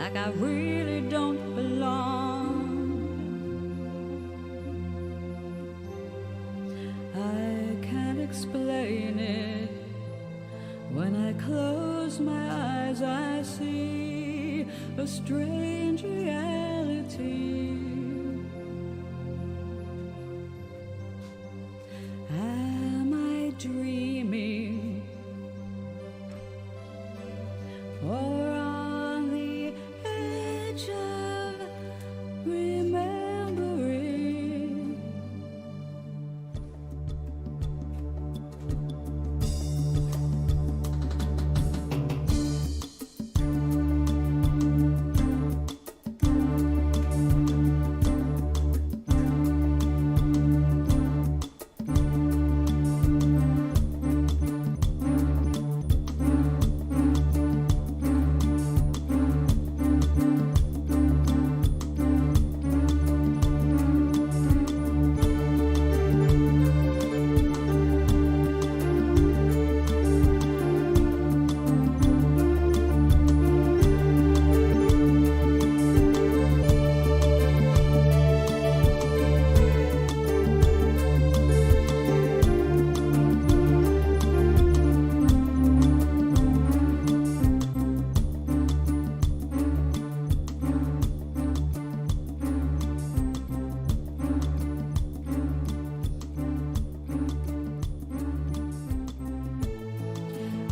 like I really don't belong. I can't explain it. When I close my eyes, I see a strange reality. Am I dreaming? Or on the edge of remembering?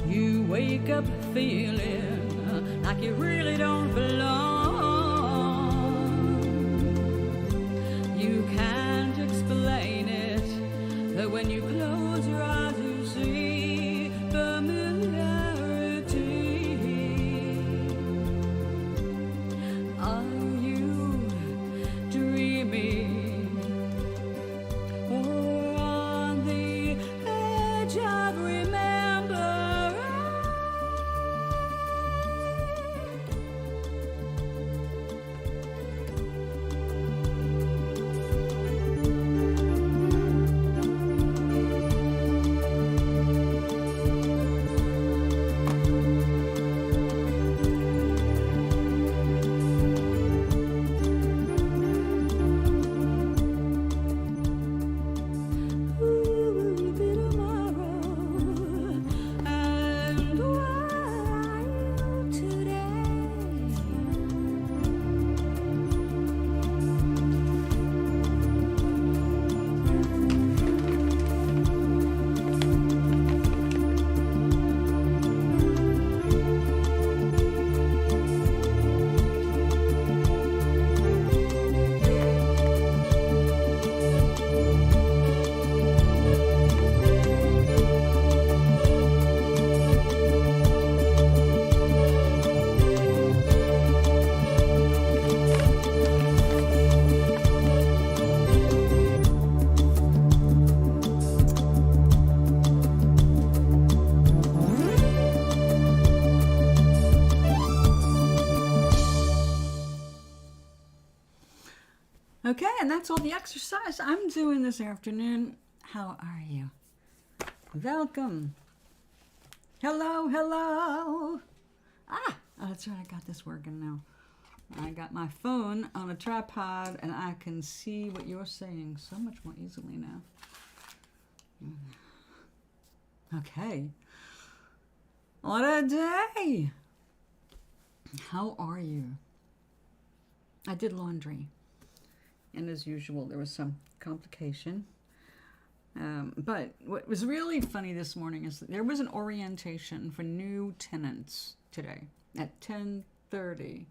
You wake up feeling like you really don't belong. You can't explain it, but when you close your eyes you see familiarity. Are you dreaming? Or on the edge of remembering? Okay, and that's all the exercise I'm doing this afternoon. How are you? Welcome. Hello, hello. Oh, that's right, I got this working now. I got my phone on a tripod and I can see what you're saying so much more easily now. Okay. What a day. How are you? I did laundry. And as usual, there was some complication. But what was really funny this morning is that there was an orientation for new tenants today at 10:30.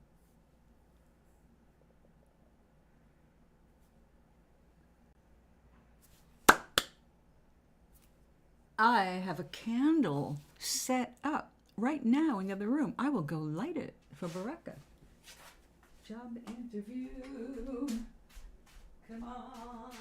I have a candle set up right now in the other room. I will go light it for Baraka. Job interview. Come on.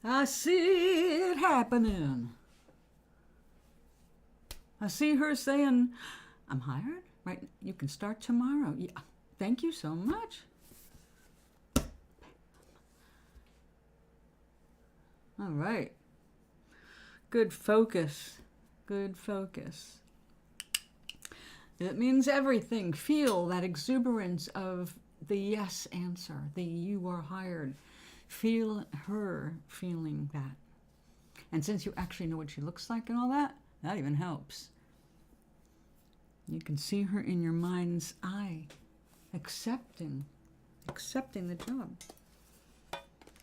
I see it happening. I see her saying, I'm hired, right? You can start tomorrow. Yeah, thank you so much. All right. Good focus. Good focus. It means everything. Feel that exuberance of the yes answer, the you are hired. Feel her feeling that. And since you actually know what she looks like and all that, that even helps. You can see her in your mind's eye, accepting the job.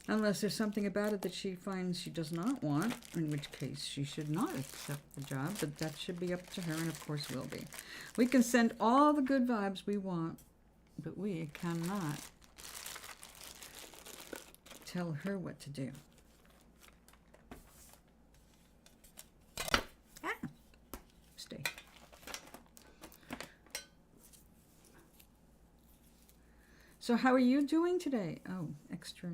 Unless there's something about it that she finds she does not want, in which case she should not accept the job, but that should be up to her, and of course will be. We can send all the good vibes we want, but we cannot tell her what to do. Stay. So how are you doing today? Oh, extra.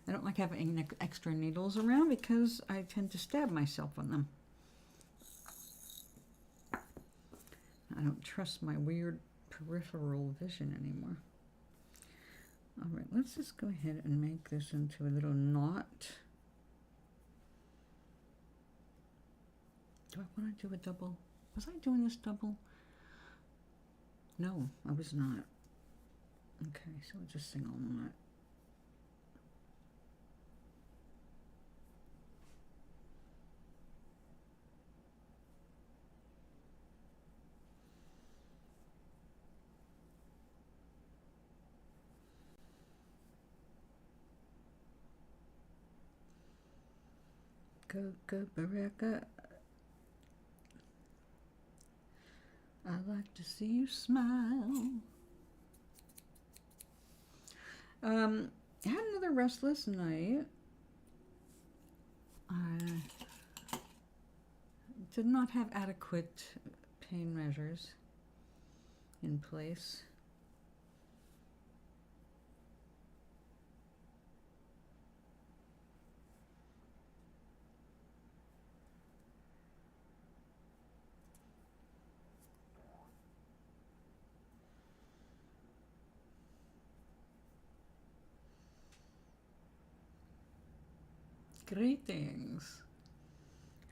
I don't like having extra needles around because I tend to stab myself on them. I don't trust my weird peripheral vision anymore. All right, let's just go ahead and make this into a little knot. Do I want to do a double? Was I doing this double? No, I was not. Okay, so it's a single knot. Baraka. I like to see you smile. I had another restless night. I did not have adequate pain measures in place. Greetings.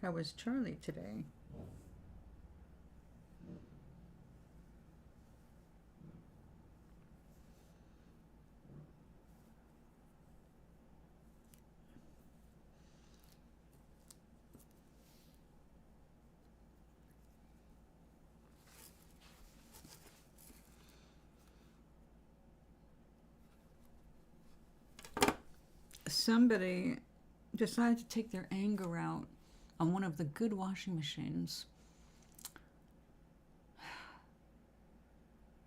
How was Charlie today? Somebody decided to take their anger out on one of the good washing machines.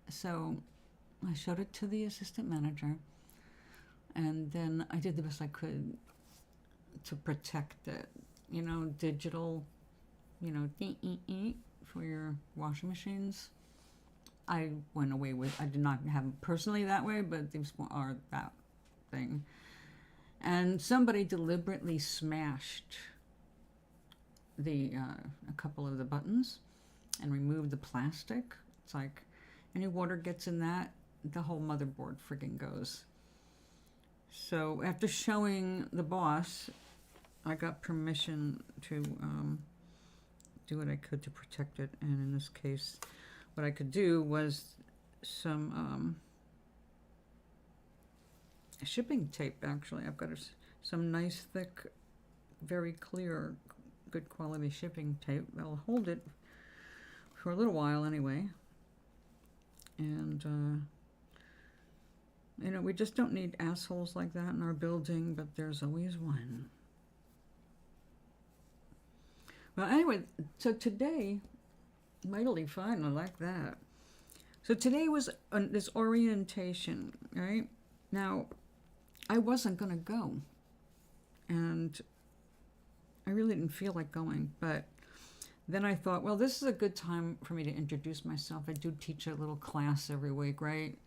So I showed it to the assistant manager, and then I did the best I could to protect it. You know, digital, you know, for your washing machines. I went away with, I did not have them personally that way, but these are that thing. And somebody deliberately smashed a couple of the buttons and removed the plastic. It's like any water gets in that, the whole motherboard friggin' goes. So after showing the boss, I got permission to do what I could to protect it. And in this case, what I could do was some shipping tape, actually. I've got some nice, thick, very clear, good quality shipping tape. I'll hold it for a little while anyway. And, you know, we just don't need assholes like that in our building, but there's always one. Well, anyway, so today, mightily fun, I like that. So today was this orientation, right? Now, I wasn't going to go, and I really didn't feel like going, but then I thought, well, this is a good time for me to introduce myself. I do teach a little class every week, right?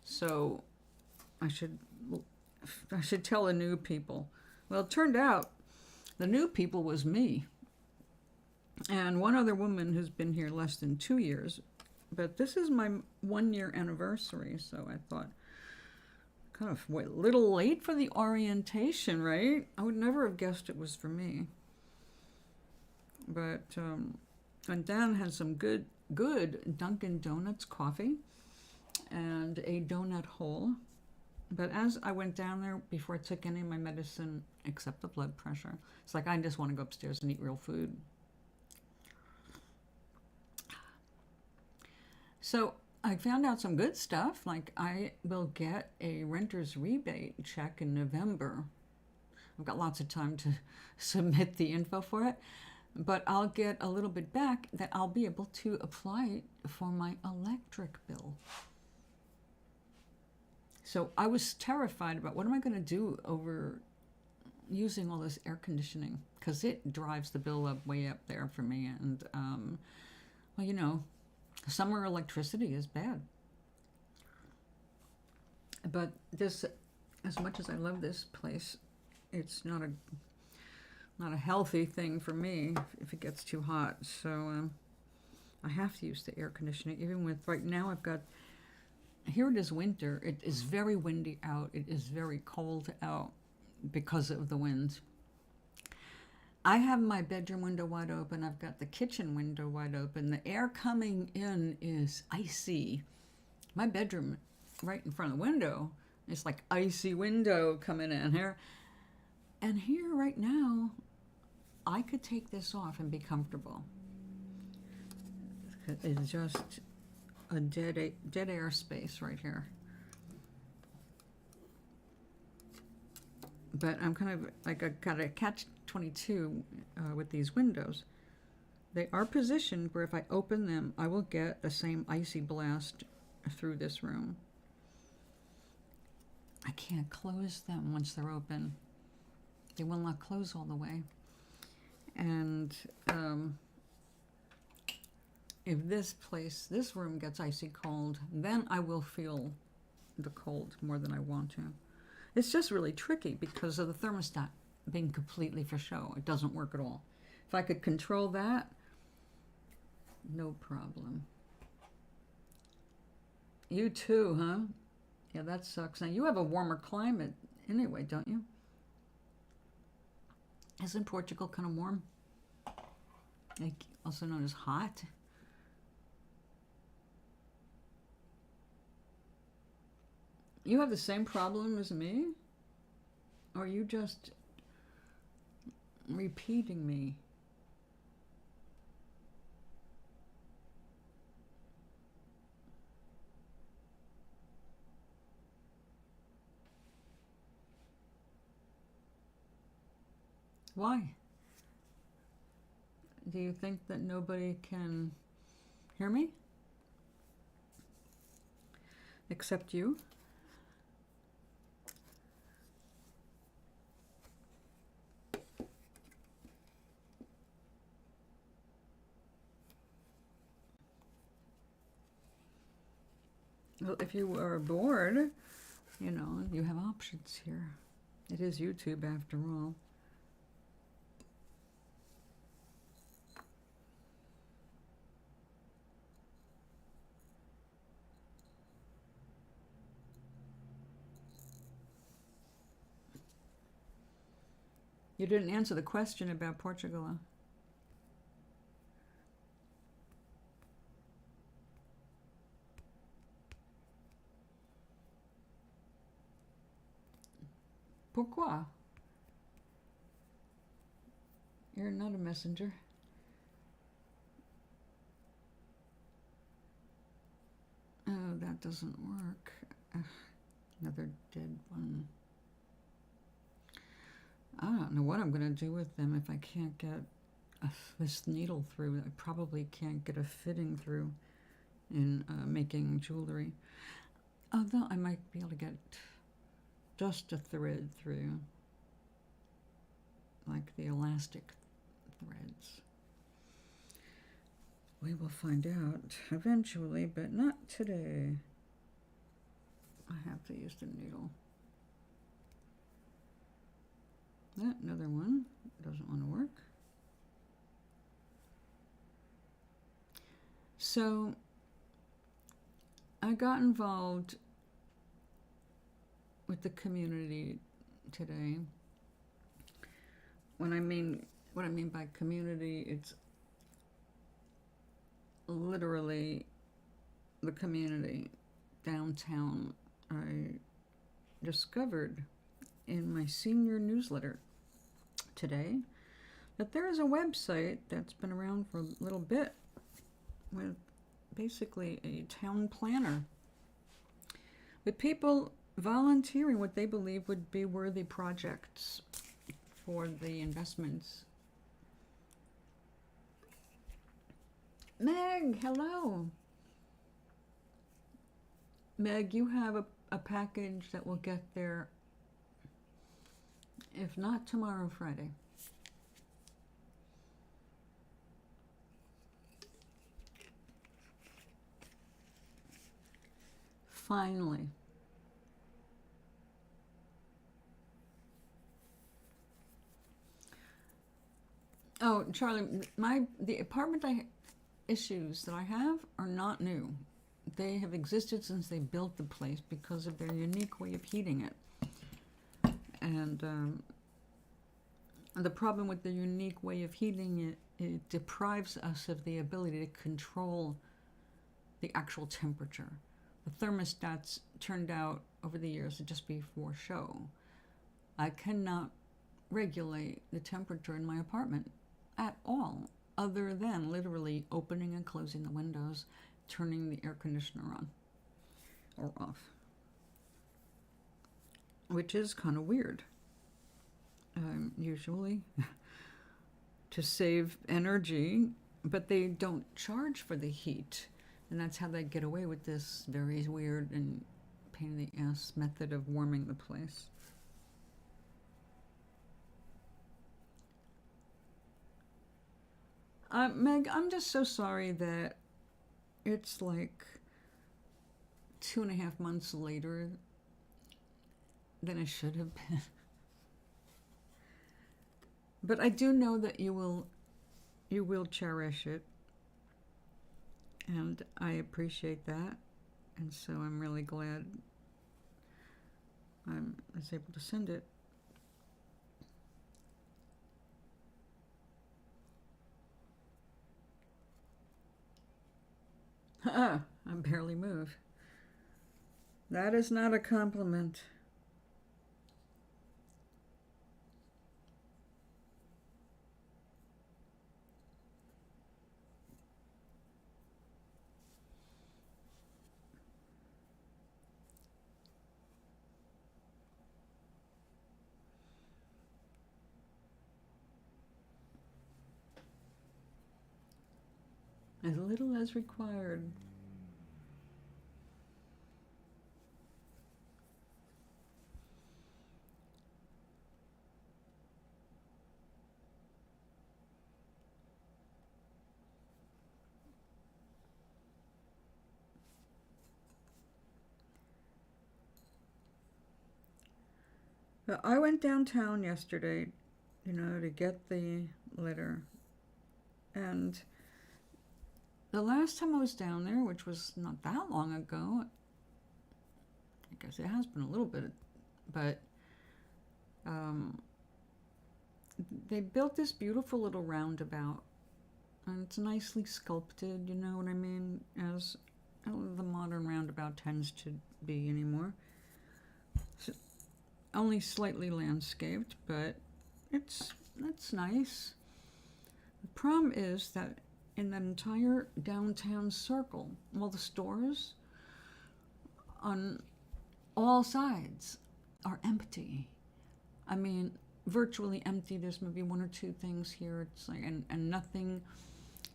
So I should I should tell the new people. Well, it turned out the new people was me and one other woman who's been here less than 2 years. But this is my 1 year anniversary, so I thought, kind of a little late for the orientation, right? I would never have guessed it was for me. But, and Dan had some good Dunkin' Donuts coffee and a donut hole. But as I went down there, before I took any of my medicine except the blood pressure, it's like I just want to go upstairs and eat real food. So I found out some good stuff, like I will get a renter's rebate check in November. I've got lots of time to submit the info for it, but I'll get a little bit back that I'll be able to apply for my electric bill. So I was terrified about what am I going to do over using all this air conditioning, because it drives the bill up way up there for me. And, well, you know, summer electricity is bad. But this, as much as I love this place, it's not a healthy thing for me if it gets too hot. So I have to use the air conditioning, even with, right now I've got, here it is winter. It is very windy out. It is very cold out because of the winds. I have my bedroom window wide open. I've got the kitchen window wide open. The air coming in is icy. My bedroom, right in front of the window, it's like icy window coming in here. And here right now, I could take this off and be comfortable. It's just a dead air space right here. But I'm kind of like, I got a catch-22 with these windows. They are positioned where if I open them, I will get the same icy blast through this room. I can't close them once they're open. They will not close all the way. And if this room gets icy cold, then I will feel the cold more than I want to. It's just really tricky because of the thermostat being completely for show. It doesn't work at all. If I could control that, no problem. You too, huh? Yeah, that sucks. Now, you have a warmer climate anyway, don't you? Isn't Portugal kind of warm? Like, also known as hot? You have the same problem as me? Or are you just repeating me? Why? Do you think that nobody can hear me? Except you? Well, if you are bored, you know, you have options here. It is YouTube after all. You didn't answer the question about Portugal. Pourquoi? You're not a messenger. Oh, that doesn't work. Another dead one. I don't know what I'm going to do with them if I can't get this needle through. I probably can't get a fitting through in making jewelry. Although I might be able to get just a thread through, like the elastic threads. We will find out eventually, but not today. I have to use the needle. Another one doesn't want to work. So I got involved with the community today. What I mean by community, it's literally the community downtown. I discovered in my senior newsletter today that there is a website that's been around for a little bit with basically a town planner with people volunteering what they believe would be worthy projects for the investments. Meg, hello. Meg, you have a package that will get there, if not tomorrow, Friday. Finally. Oh, Charlie, the apartment issues that I have are not new. They have existed since they built the place because of their unique way of heating it. And the problem with the unique way of heating it, it deprives us of the ability to control the actual temperature. The thermostats turned out over the years to just be for show. I cannot regulate the temperature in my apartment at all, other than literally opening and closing the windows, turning the air conditioner on or off, which is kind of weird. Usually to save energy, but they don't charge for the heat, and that's how they get away with this very weird and pain in the ass method of warming the place. Meg, I'm just so sorry that it's like 2.5 months later than it should have been. But I do know that you will cherish it, and I appreciate that, and so I'm really glad I was able to send it. I barely move. That is not a compliment. As little as required. But I went downtown yesterday, to get the letter. And the last time I was down there, which was not that long ago, I guess it has been a little bit, but they built this beautiful little roundabout, and it's nicely sculpted, you know what I mean, as the modern roundabout tends to be anymore. So, only slightly landscaped, but it's nice. The problem is that in that entire downtown circle, all the stores on all sides are empty. I mean, virtually empty. There's maybe one or two things here. It's like, and nothing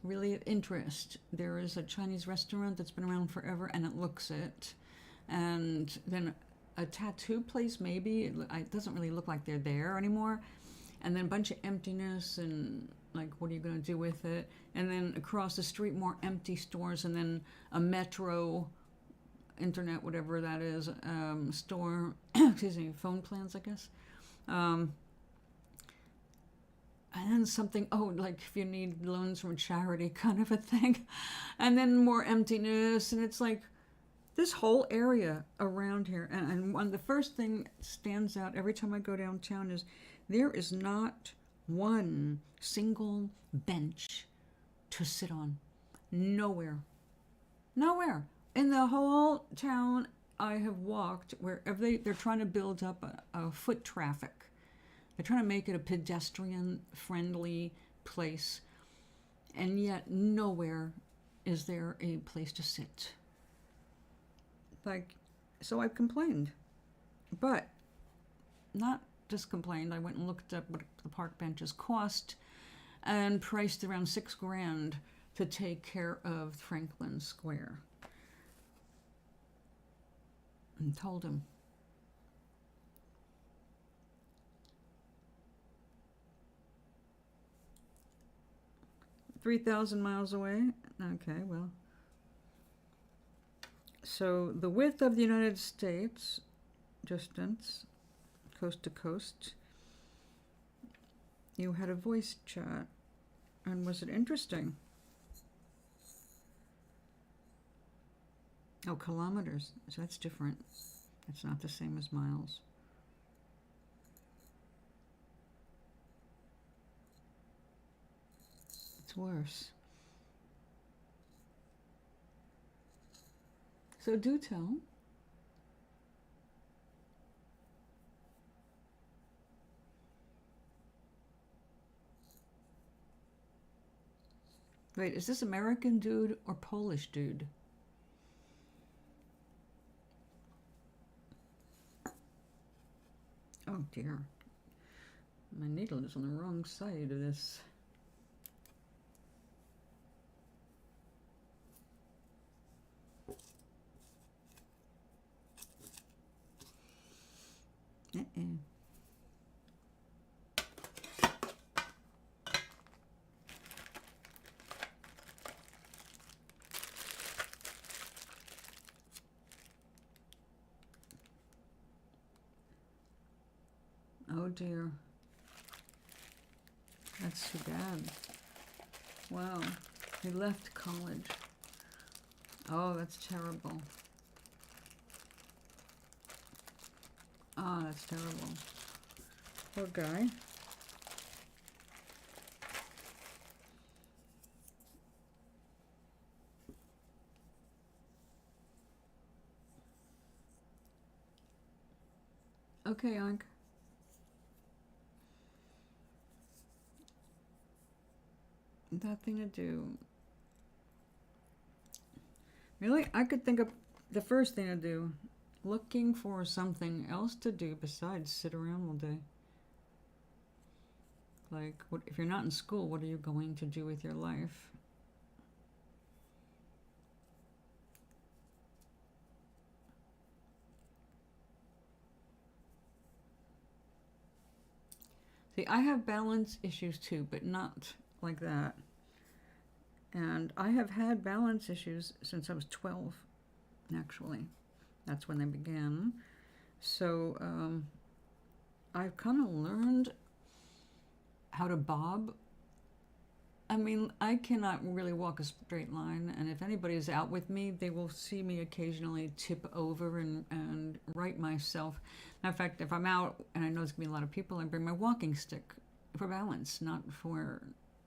really of interest. There is a Chinese restaurant that's been around forever, and it looks it. And then a tattoo place, maybe. It doesn't really look like they're there anymore. And then a bunch of emptiness, and like, what are you going to do with it? And then across the street, more empty stores, and then a Metro, internet, whatever that is, store, excuse me, phone plans, I guess. And then something, oh, like if you need loans from a charity kind of a thing. And then more emptiness. And it's like this whole area around here. And one, the first thing that stands out every time I go downtown is there is not one single bench to sit on. Nowhere. Nowhere. In the whole town I have walked, wherever they're trying to build up a foot traffic. They're trying to make it a pedestrian-friendly place, and yet nowhere is there a place to sit. Like, so I've complained, but not just complained. I went and looked up what the park benches cost, and priced around $6,000 to take care of Franklin Square. And told him, 3,000 miles away. Okay, well. So the width of the United States, distance, coast to coast. You had a voice chat. And was it interesting? Oh, kilometers. So that's different. It's not the same as miles. It's worse. So do tell. Wait, is this American dude or Polish dude? Oh dear. My needle is on the wrong side of this. Oh dear. That's too bad. Wow. He left college. Oh, that's terrible. Oh, that's terrible. Poor guy. Okay, Unc. Nothing to do. Really? I could think of the first thing to do. Looking for something else to do besides sit around all day. Like, what, if you're not in school, what are you going to do with your life? See, I have balance issues too, but not like that. And I have had balance issues since I was 12, actually. That's when they began. So I've kind of learned how to bob. I mean, I cannot really walk a straight line, and if anybody is out with me, they will see me occasionally tip over and right myself. Now, in fact, if I'm out and I know there's going to be a lot of people, I bring my walking stick for balance, not for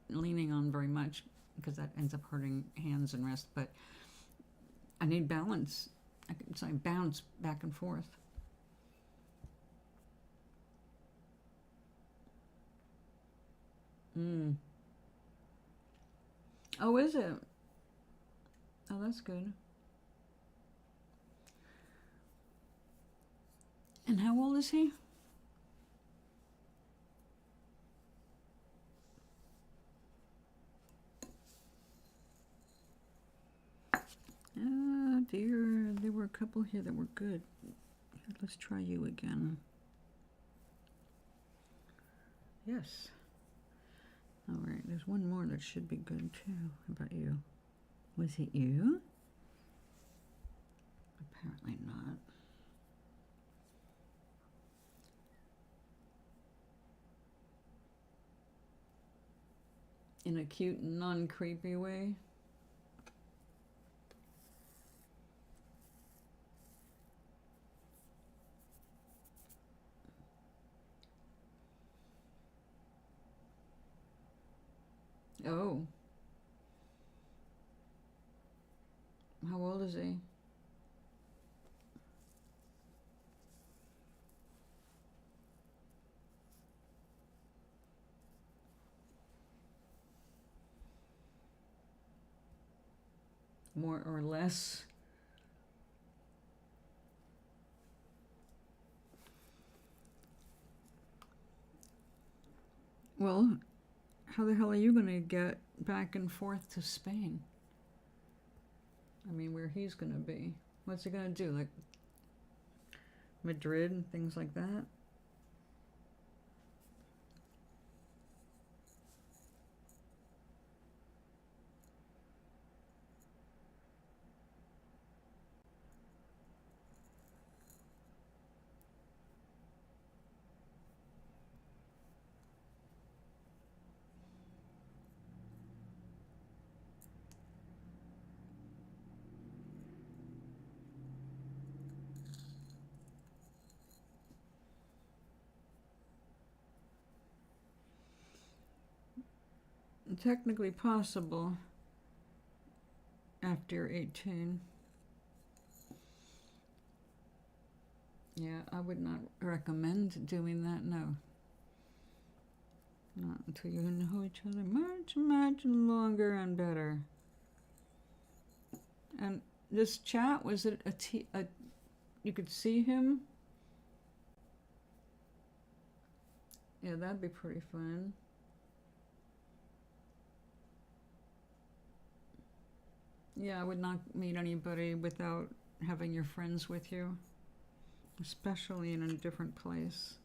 leaning on very much, because that ends up hurting hands and wrist, but I need balance. So I bounce back and forth. Oh, is it? Oh, that's good. And how old is he? Oh dear, there were a couple here that were good. Let's try you again. Yes. All right, there's one more that should be good too. How about you? Was it you? Apparently not. in a cute, non-creepy way. Oh. How old is he? More or less. Well, how the hell are you going to get back and forth to Spain? I mean, where he's going to be. What's he going to do? Like Madrid and things like that? Technically possible after 18. Yeah, I would not recommend doing that, no. Not until you know each other much, much longer and better. And this chat, was it you could see him? Yeah, that'd be pretty fun. Yeah, I would not meet anybody without having your friends with you, especially in a different place.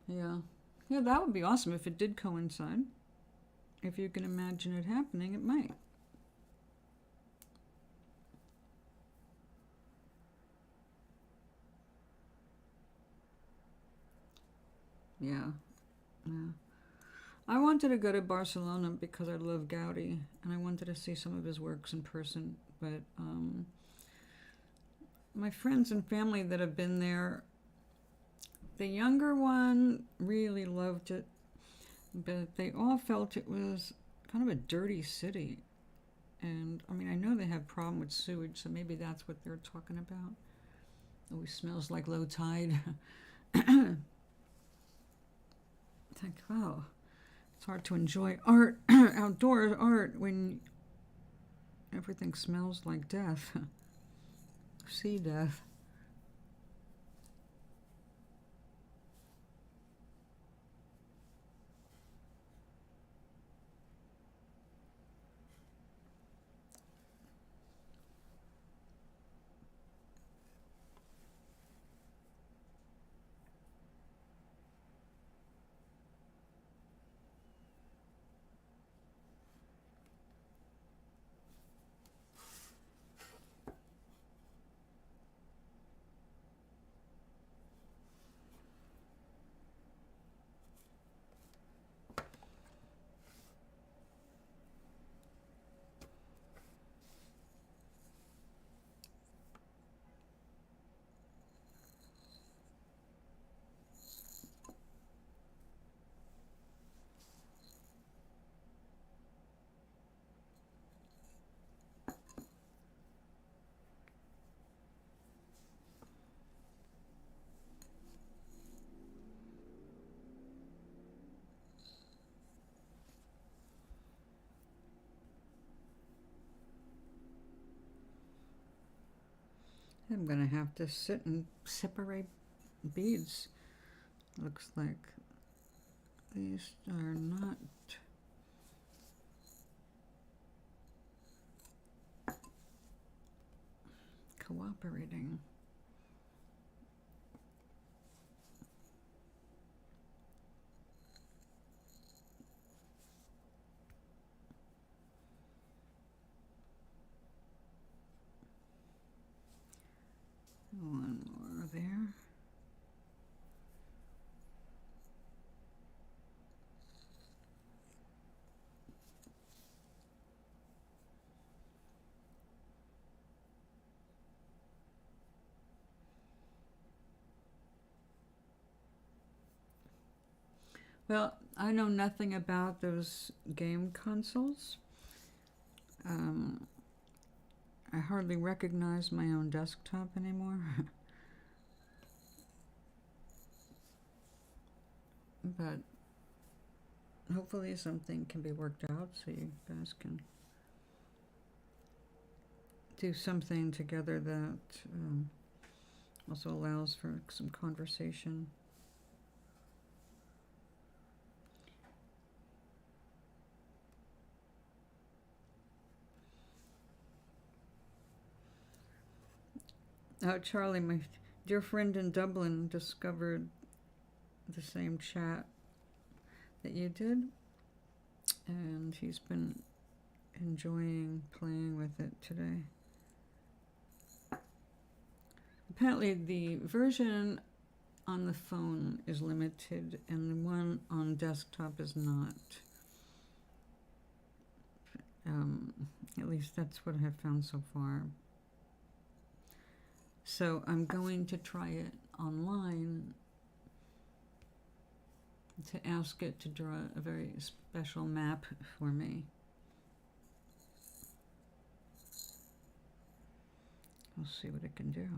Yeah. Yeah, that would be awesome if it did coincide. If you can imagine it happening, it might. Yeah. Yeah. I wanted to go to Barcelona because I love Gaudi, and I wanted to see some of his works in person, but my friends and family that have been there, the younger one really loved it, but they all felt it was kind of a dirty city. And I mean, I know they have a problem with sewage, so maybe that's what they're talking about. It always smells like low tide. It's like, wow, it's hard to enjoy art, outdoors art, when everything smells like death. Sea death. I'm gonna have to sit and separate beads. Looks like these are not cooperating. One more there. Well, I know nothing about those game consoles. I hardly recognize my own desktop anymore. But hopefully something can be worked out so you guys can do something together that also allows for some conversation. Charlie, my dear friend in Dublin, discovered the same chat that you did, and he's been enjoying playing with it today. Apparently the version on the phone is limited and the one on desktop is not. At least that's what I've found so far. So I'm going to try it online to ask it to draw a very special map for me. We'll see what it can do.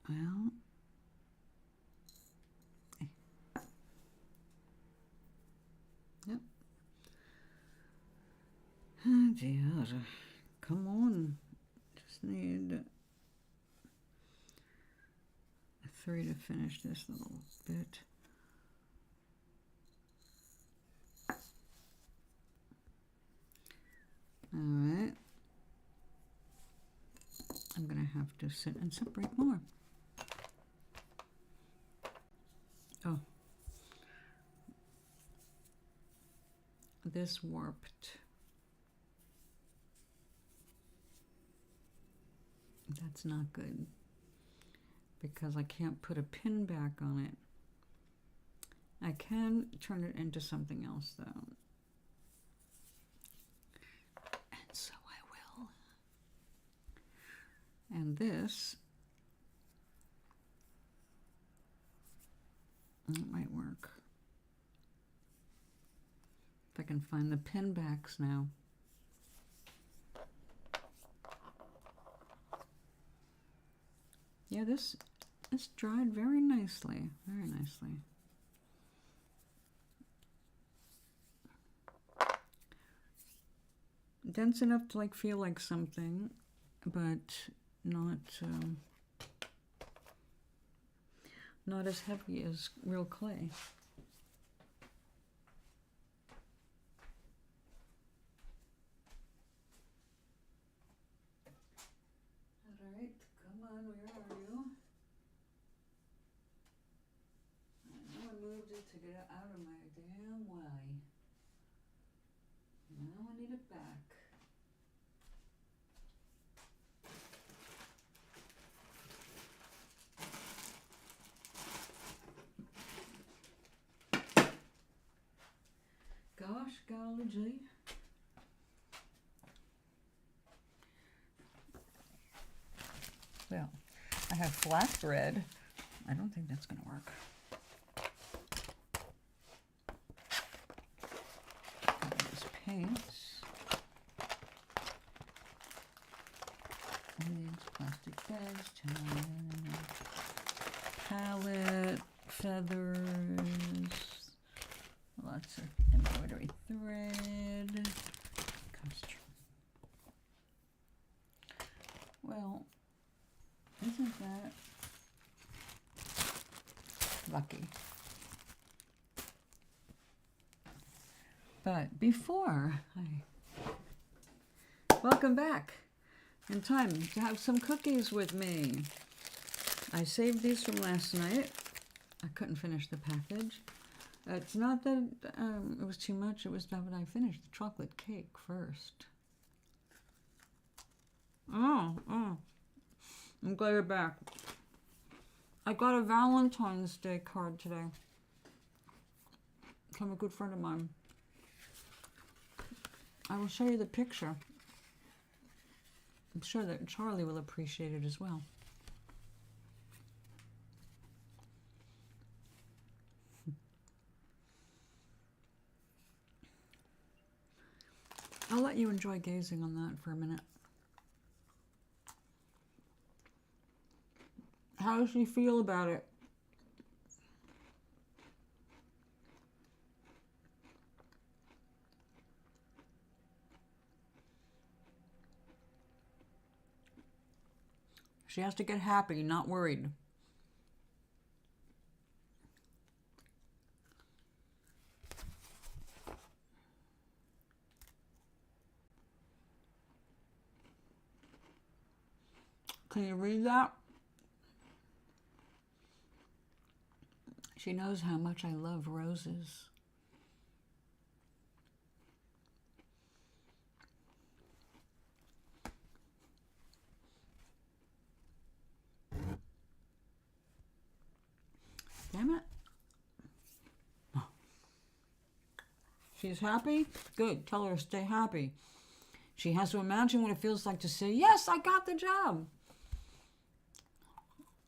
Well, yep. Oh dear. Come on. Just need a 3 to finish this little bit. Alright. I'm going to have to sit and separate more. Oh. This warped. That's not good because I can't put a pin back on it. I can turn it into something else though. And so I will. And this, it might work. If I can find the pin backs now. Yeah, this dried very nicely, very nicely. Dense enough to like feel like something, but not not as heavy as real clay. All right, come on, where are you? I know I moved it to get it out of my damn way. Now I need it back. Gosh, golly gee. I have flatbread. I don't think that's going to work. Use paints. Onions, plastic bags, palette, feathers, lots of embroidery thread. Well, isn't that lucky? But before welcome back in time to have some cookies with me. I saved these from last night. I couldn't finish the package. It's not that it was too much, it was that I finished the chocolate cake first. Oh, I'm glad you're back. I got a Valentine's Day card today from a good friend of mine. I will show you the picture. I'm sure that Charlie will appreciate it as well. I'll let you enjoy gazing on that for a minute. How does she feel about it? She has to get happy, not worried. Can you read that? She knows how much I love roses. Damn it. Oh. She's happy? Good. Tell her to stay happy. She has to imagine what it feels like to say, yes, I got the job.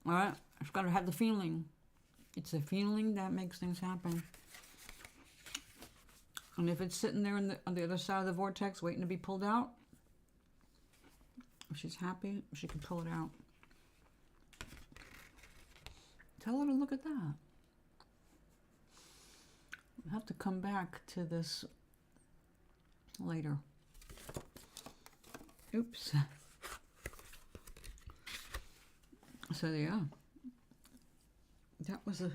All right? She's got to have the feeling. It's a feeling that makes things happen. And if it's sitting there on the other side of the vortex waiting to be pulled out, if she's happy, she can pull it out. Tell her to look at that. We'll have to come back to this later. Oops. So yeah, that was a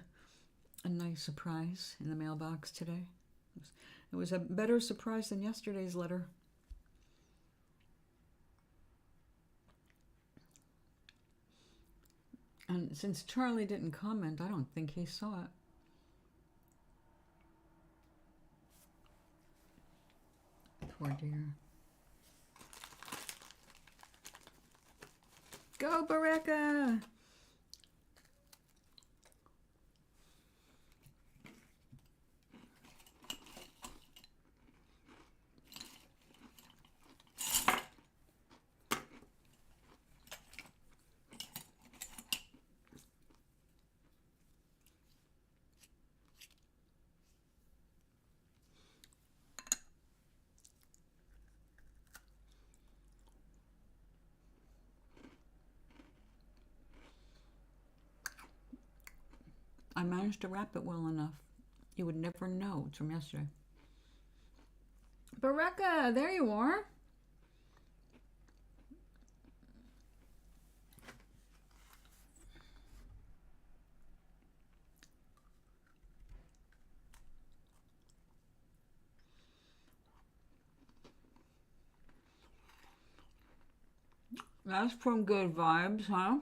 nice surprise in the mailbox today. It was a better surprise than yesterday's letter. And since Charlie didn't comment, I don't think he saw it. Poor dear. Go, Baraka! I managed to wrap it well enough. You would never know it's from yesterday. Baraka, there you are. That's from Good Vibes, huh?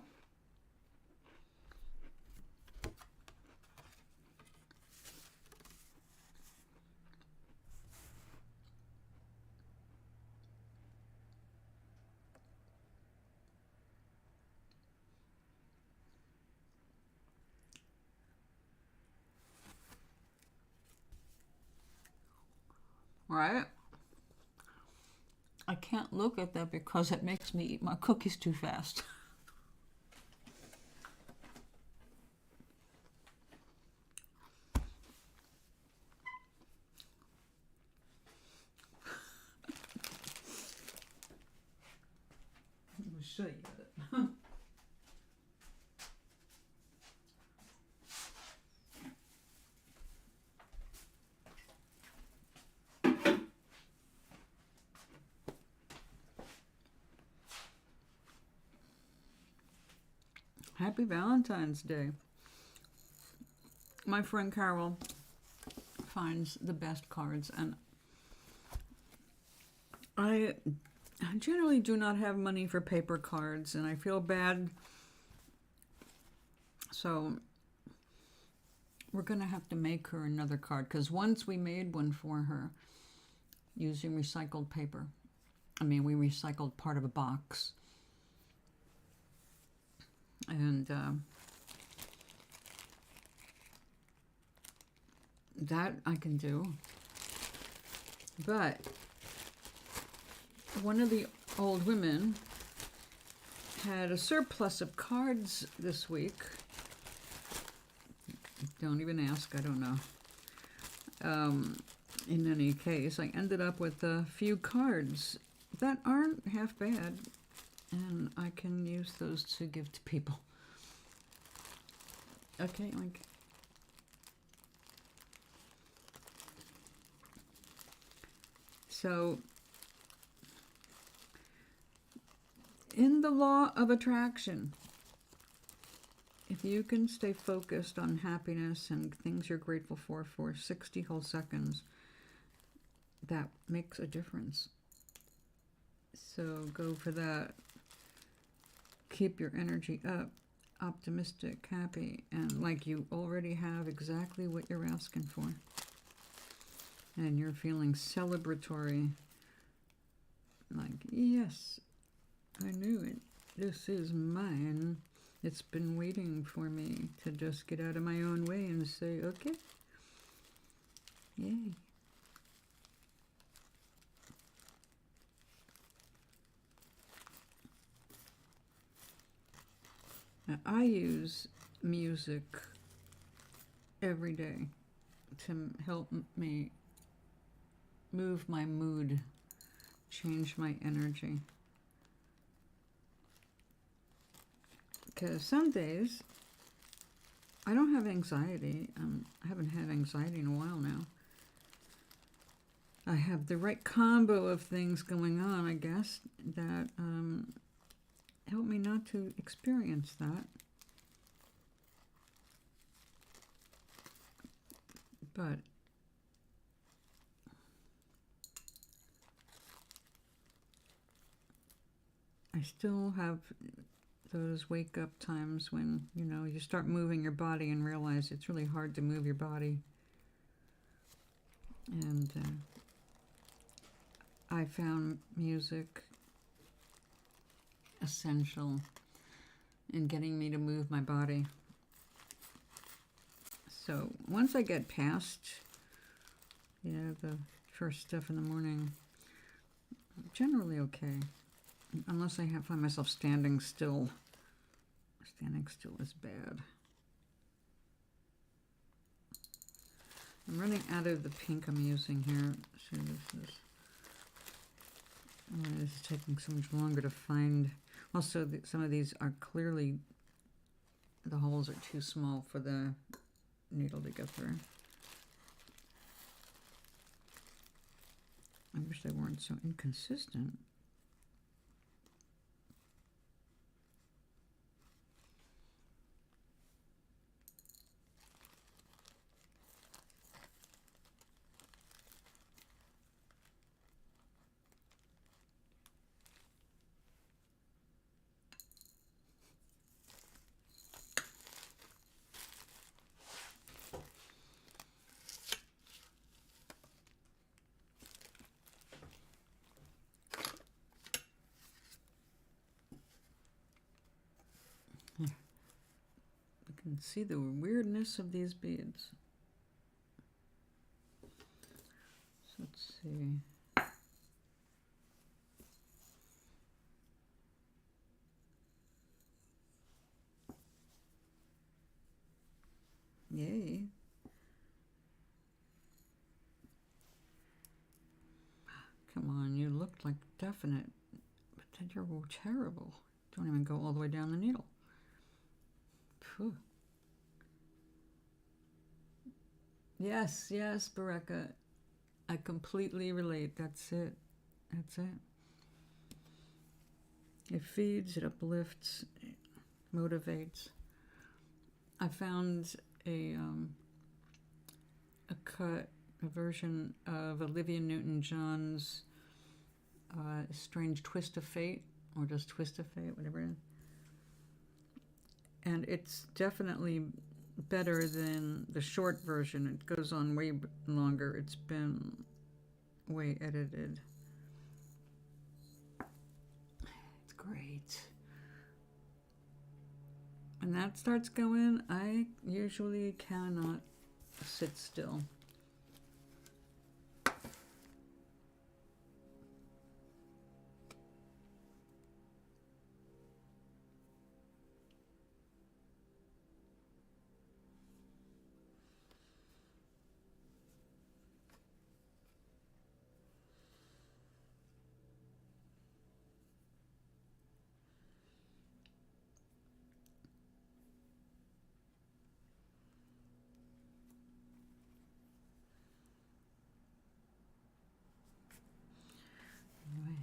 Right? I can't look at that because it makes me eat my cookies too fast. show you it. Happy Valentine's Day. My friend Carol finds the best cards, and I generally do not have money for paper cards, and I feel bad. So we're going to have to make her another card, because once we made one for her using recycled paper. I mean, we recycled part of a box. And that I can do. But one of the old women had a surplus of cards this week. Don't even ask, I don't know. In any case, I ended up with a few cards that aren't half bad, and I can use those to give to people. Okay, like, so in the law of attraction, if you can stay focused on happiness and things you're grateful for 60 whole seconds, that makes a difference. So go for that. Keep your energy up, optimistic, happy, and like you already have exactly what you're asking for. And you're feeling celebratory. Like, yes, I knew it. This is mine. It's been waiting for me to just get out of my own way and say, okay, yay. Now, I use music every day to help me move my mood, change my energy. Because some days I don't have anxiety. I haven't had anxiety in a while now. I have the right combo of things going on, I guess, that help me not to experience that. But I still have those wake up times when, you know, you start moving your body and realize it's really hard to move your body. And I found music essential in getting me to move my body. So once I get past, you know, the first stuff in the morning, I'm generally okay. Unless I find myself standing still. Standing still is bad. I'm running out of the pink I'm using here. So this is taking so much longer to find. Also, some of these are clearly, the holes are too small for the needle to get through. I wish they weren't so inconsistent. You can see the weirdness of these beads. So let's see. Yay. Come on, you looked like definite, but then you're terrible. Don't even go all the way down the needle. Phew. Yes, yes, Bereka. I completely relate. That's it. That's it. It feeds, it uplifts, it motivates. I found a cut, a version of Olivia Newton-John's Strange Twist of Fate, or just Twist of Fate, whatever it is. And it's definitely better than the short version. It goes on way longer. It's been way edited. It's great. When that starts going, I usually cannot sit still. Right.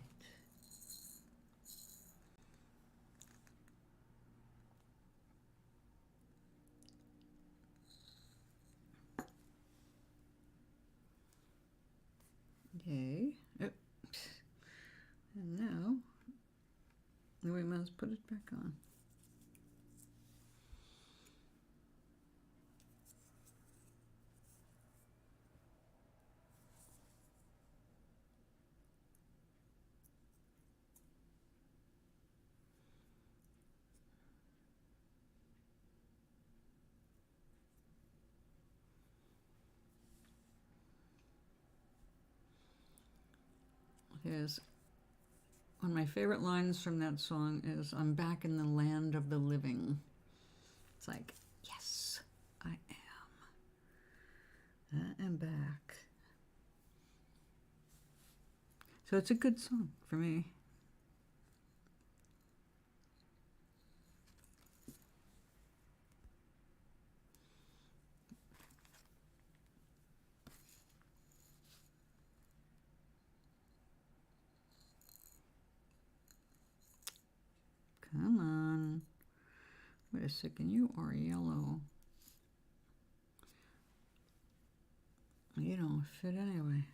Yay. Oh. And now we must put it back on. Is one of my favorite lines from that song is, "I'm back in the land of the living." It's like, yes, I am back. So it's a good song for me. Come on. Wait a second, you are yellow. You don't fit anyway.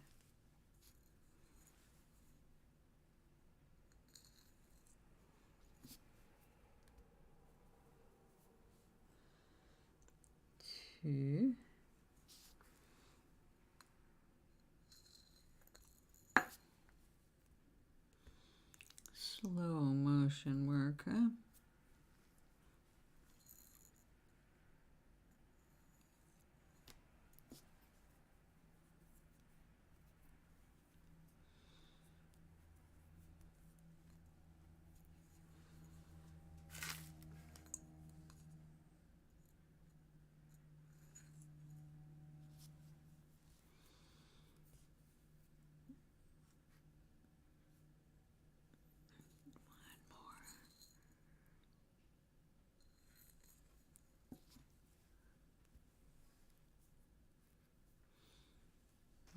Two. Slow motion work, huh?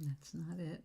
That's not it.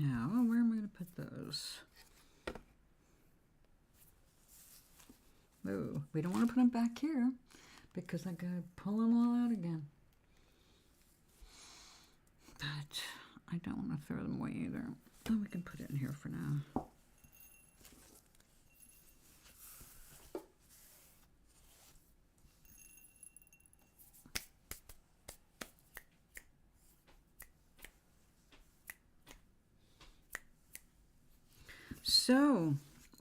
Now, where am I going to put those? Oh, we don't want to put them back here because I got to pull them all out again. But I don't want to throw them away either. Oh, we can put it in here for now. So,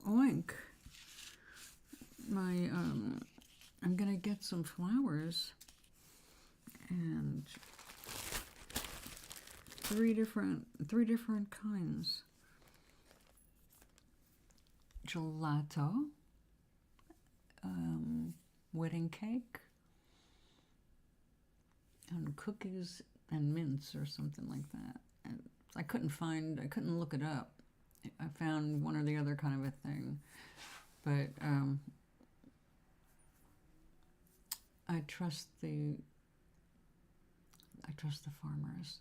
oink. I'm gonna get some flowers and three different kinds. Gelato, wedding cake, and cookies and mints or something like that. And I couldn't look it up. I found one or the other kind of a thing, but I trust the farmers.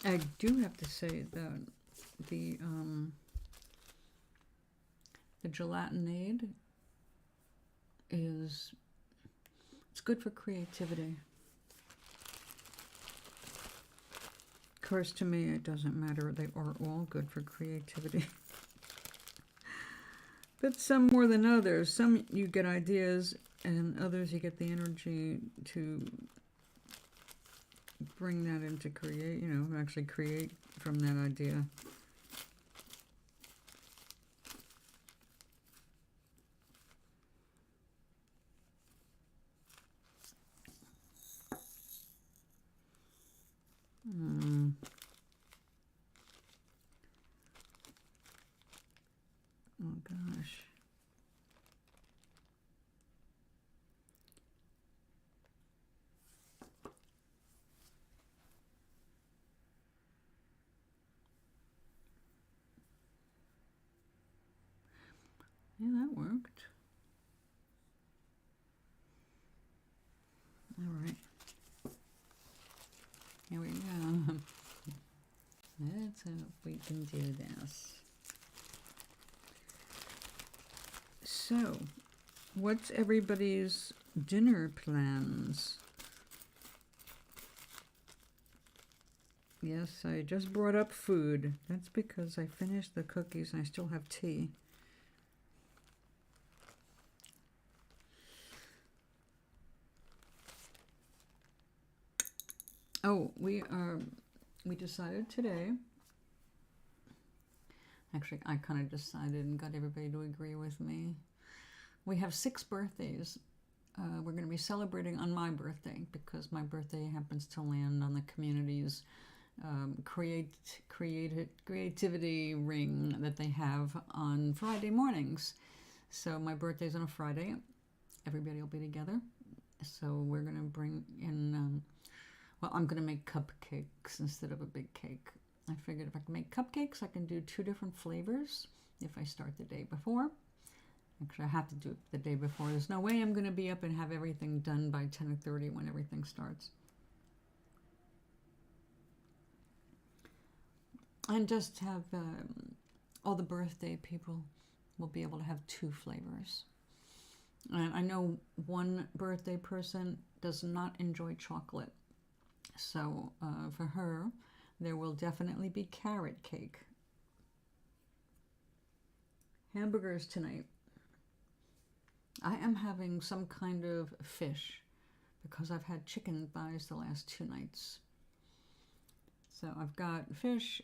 I do have to say that the gelatinade it's good for creativity. Of course, to me, it doesn't matter. They are all good for creativity. But some more than others. Some you get ideas, and others you get the energy to bring that into actually create from that idea. Oh gosh. Yeah, that worked. All right. Here we go. Let's hope we can do this. So, what's everybody's dinner plans? Yes, I just brought up food. That's because I finished the cookies and I still have tea. Oh, we decided today. Actually, I kind of decided and got everybody to agree with me. We have 6 birthdays. We're going to be celebrating on my birthday because my birthday happens to land on the community's creativity ring that they have on Friday mornings. So my birthday's on a Friday. Everybody will be together. So we're going to bring in, I'm going to make cupcakes instead of a big cake. I figured if I can make cupcakes, I can do 2 different flavors if I start the day before. Actually, I have to do it the day before. There's no way I'm going to be up and have everything done by 10:30 when everything starts. And just have all the birthday people will be able to have 2 flavors. And I know one birthday person does not enjoy chocolate. So for her, there will definitely be carrot cake. Hamburgers tonight. I am having some kind of fish because I've had chicken thighs the last 2 nights. So I've got fish.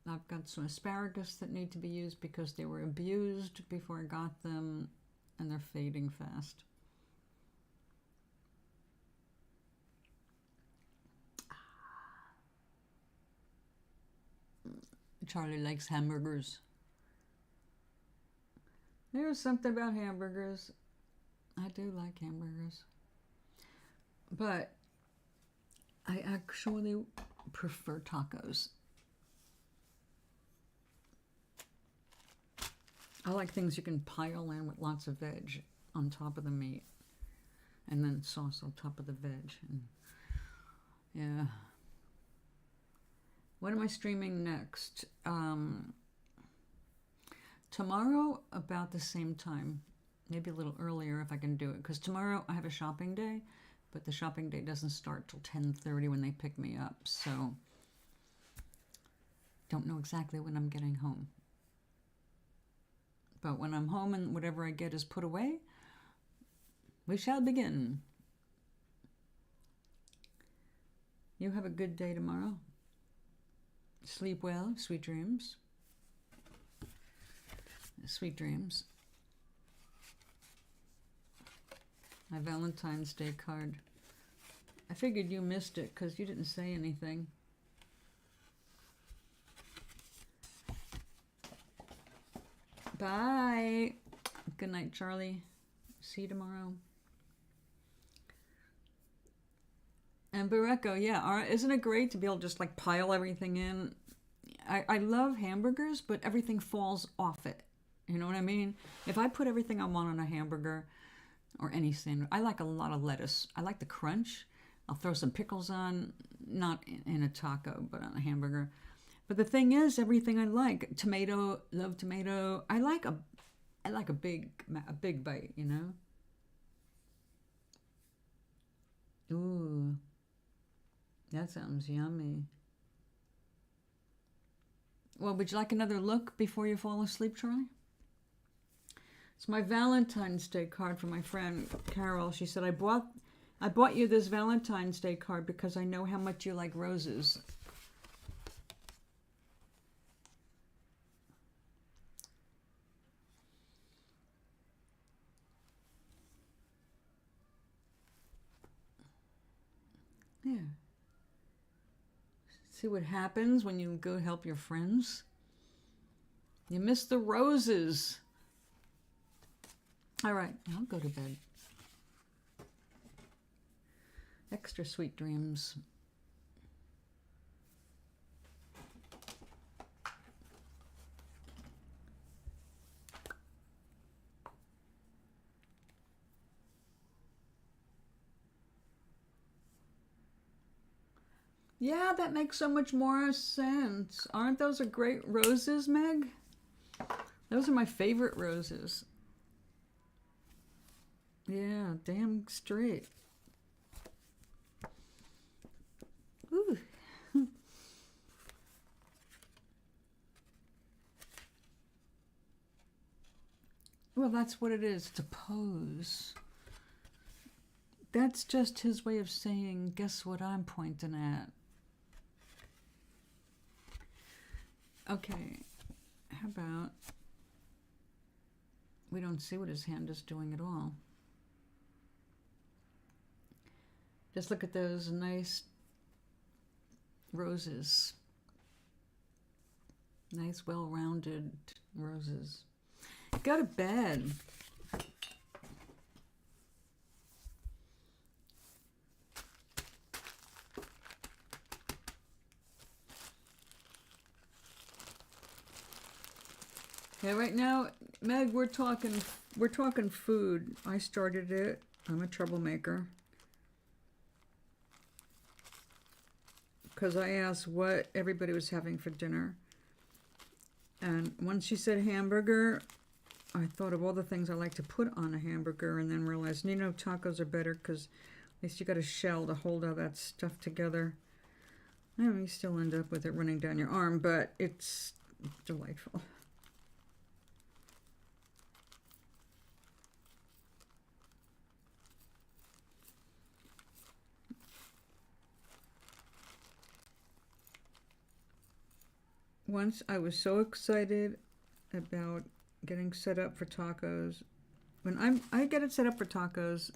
I've got some asparagus that need to be used because they were abused before I got them and they're fading fast. Charlie likes hamburgers. There's something about hamburgers. I do like hamburgers. But I actually prefer tacos. I like things you can pile in with lots of veg on top of the meat, and then sauce on top of the veg. And yeah. What am I streaming next? Tomorrow about the same time. Maybe a little earlier if I can do it. Because tomorrow I have a shopping day, but the shopping day doesn't start till 10:30 when they pick me up. So don't know exactly when I'm getting home. But when I'm home and whatever I get is put away, we shall begin. You have a good day tomorrow. Sleep well. Sweet dreams. Sweet dreams. My Valentine's Day card. I figured you missed it because you didn't say anything. Bye. Good night, Charlie. See you tomorrow. And Barreco, yeah, isn't it great to be able to just like pile everything in? I love hamburgers, but everything falls off it. You know what I mean? If I put everything I want on a hamburger or any sandwich, I like a lot of lettuce. I like the crunch. I'll throw some pickles on, not in a taco, but on a hamburger. But the thing is, everything I like, tomato, love tomato. I like a big bite, you know? Ooh. That sounds yummy. Well, would you like another look before you fall asleep, Charlie? It's my Valentine's Day card from my friend Carol. She said, I bought you this Valentine's Day card because I know how much you like roses. Yeah. See what happens when you go help your friends? You miss the roses. All right, I'll go to bed. Extra sweet dreams. Yeah, that makes so much more sense. Aren't those a great roses, Meg? Those are my favorite roses. Yeah, damn straight. Ooh. Well, that's what it is, to pose. That's just his way of saying, guess what I'm pointing at. Okay, how about we don't see what his hand is doing at all. Just look at those nice roses. Nice, well-rounded roses. Go to bed. Yeah, right now, Meg, we're talking food. I started it. I'm a troublemaker. Because I asked what everybody was having for dinner. And when she said hamburger, I thought of all the things I like to put on a hamburger and then realized, you know, tacos are better because at least you got a shell to hold all that stuff together. I mean, you still end up with it running down your arm, but it's delightful. Once I was so excited about getting set up for tacos. When I get it set up for tacos,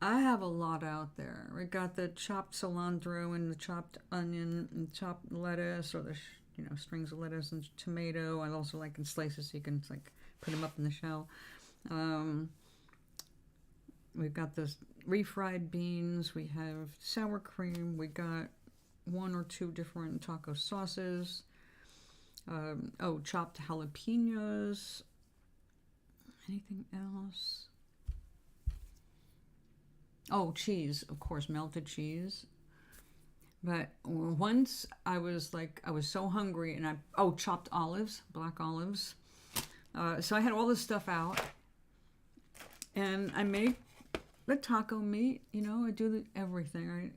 I have a lot out there. We got the chopped cilantro and the chopped onion and chopped lettuce, or the strings of lettuce and tomato. I also like in slices so you can like put them up in the shell. We've got the refried beans. We have sour cream. We got 1 or 2 different taco sauces. Oh, chopped jalapenos. Anything else? Oh, cheese, of course, melted cheese. But once I was so hungry, and chopped olives, black olives. So I had all this stuff out, and I make the taco meat. You know, I do everything.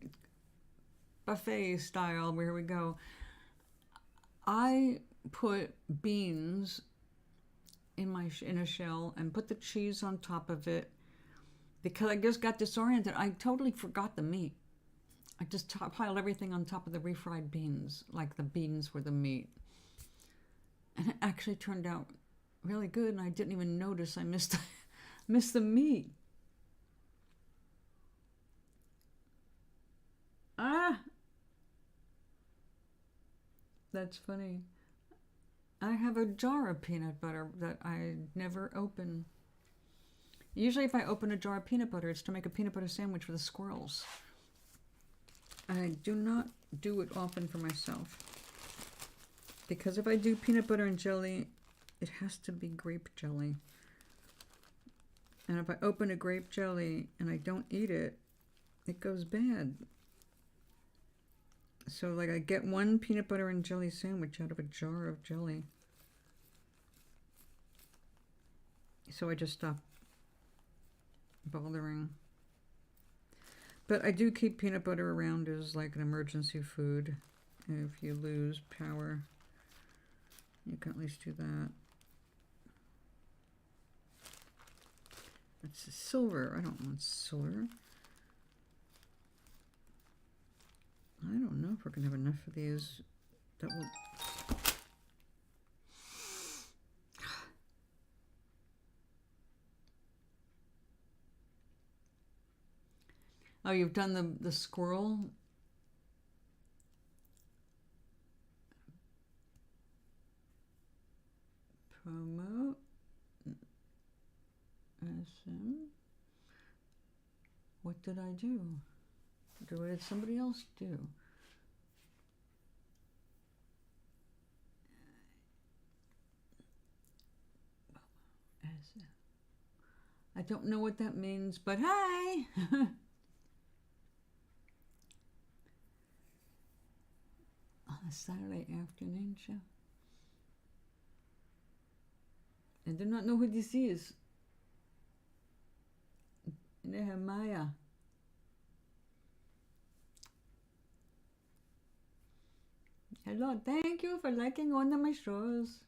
Buffet style, where we go. I put beans in a shell and put the cheese on top of it because I just got disoriented. I totally forgot the meat. I just piled everything on top of the refried beans, like the beans were the meat. And it actually turned out really good, and I didn't even notice I missed the meat. Ah! That's funny. I have a jar of peanut butter that I never open. Usually if I open a jar of peanut butter, it's to make a peanut butter sandwich for the squirrels. I do not do it often for myself. Because if I do peanut butter and jelly, it has to be grape jelly. And if I open a grape jelly and I don't eat it, it goes bad. So like I get one peanut butter and jelly sandwich out of a jar of jelly. So I just stop bothering. But I do keep peanut butter around as like an emergency food. If you lose power, you can at least do that. It's silver. I don't want silver. I don't know if we're going to have enough of these. That will... Oh, you've done the squirrel? Promote. SM. What did I do? What did somebody else do? I don't know what that means, but hi! On a Saturday afternoon show. I do not know who this is. Nehemiah. Hello, thank you for liking one of my shows.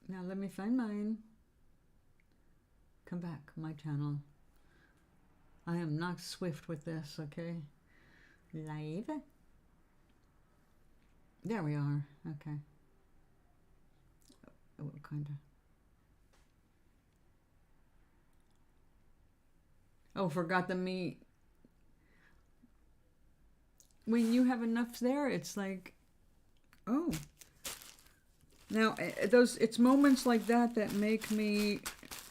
Now let me find mine. Come back, my channel. I am not swift with this, okay? Live. There we are, okay. Oh, kinda. Oh, forgot the meat. When you have enough there, it's like, oh. Now, it's moments like that that make me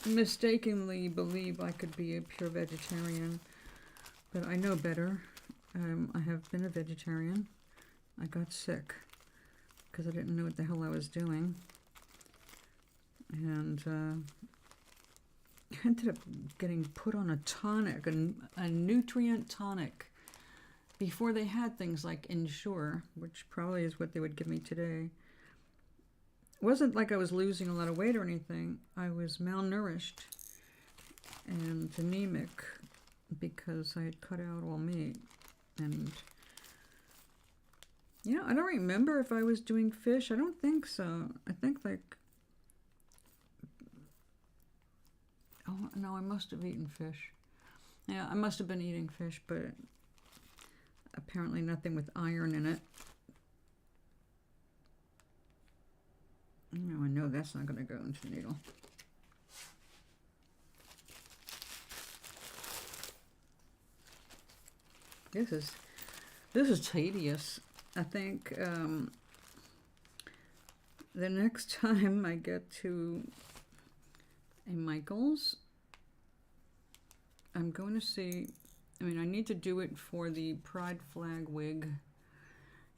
mistakenly believe I could be a pure vegetarian. But I know better. I have been a vegetarian. I got sick because I didn't know what the hell I was doing. And I ended up getting put on a tonic, a nutrient tonic, before they had things like Ensure, which probably is what they would give me today. It wasn't like I was losing a lot of weight or anything. I was malnourished and anemic because I had cut out all meat. And, you know, I don't remember if I was doing fish. I don't think so. I think like, oh, no, I must have eaten fish. Yeah, I must have been eating fish, but apparently nothing with iron in it. No, I know that's not going to go into the needle. This is tedious. I think the next time I get to a Michael's, I'm going to see I mean, I need to do it for the pride flag wig.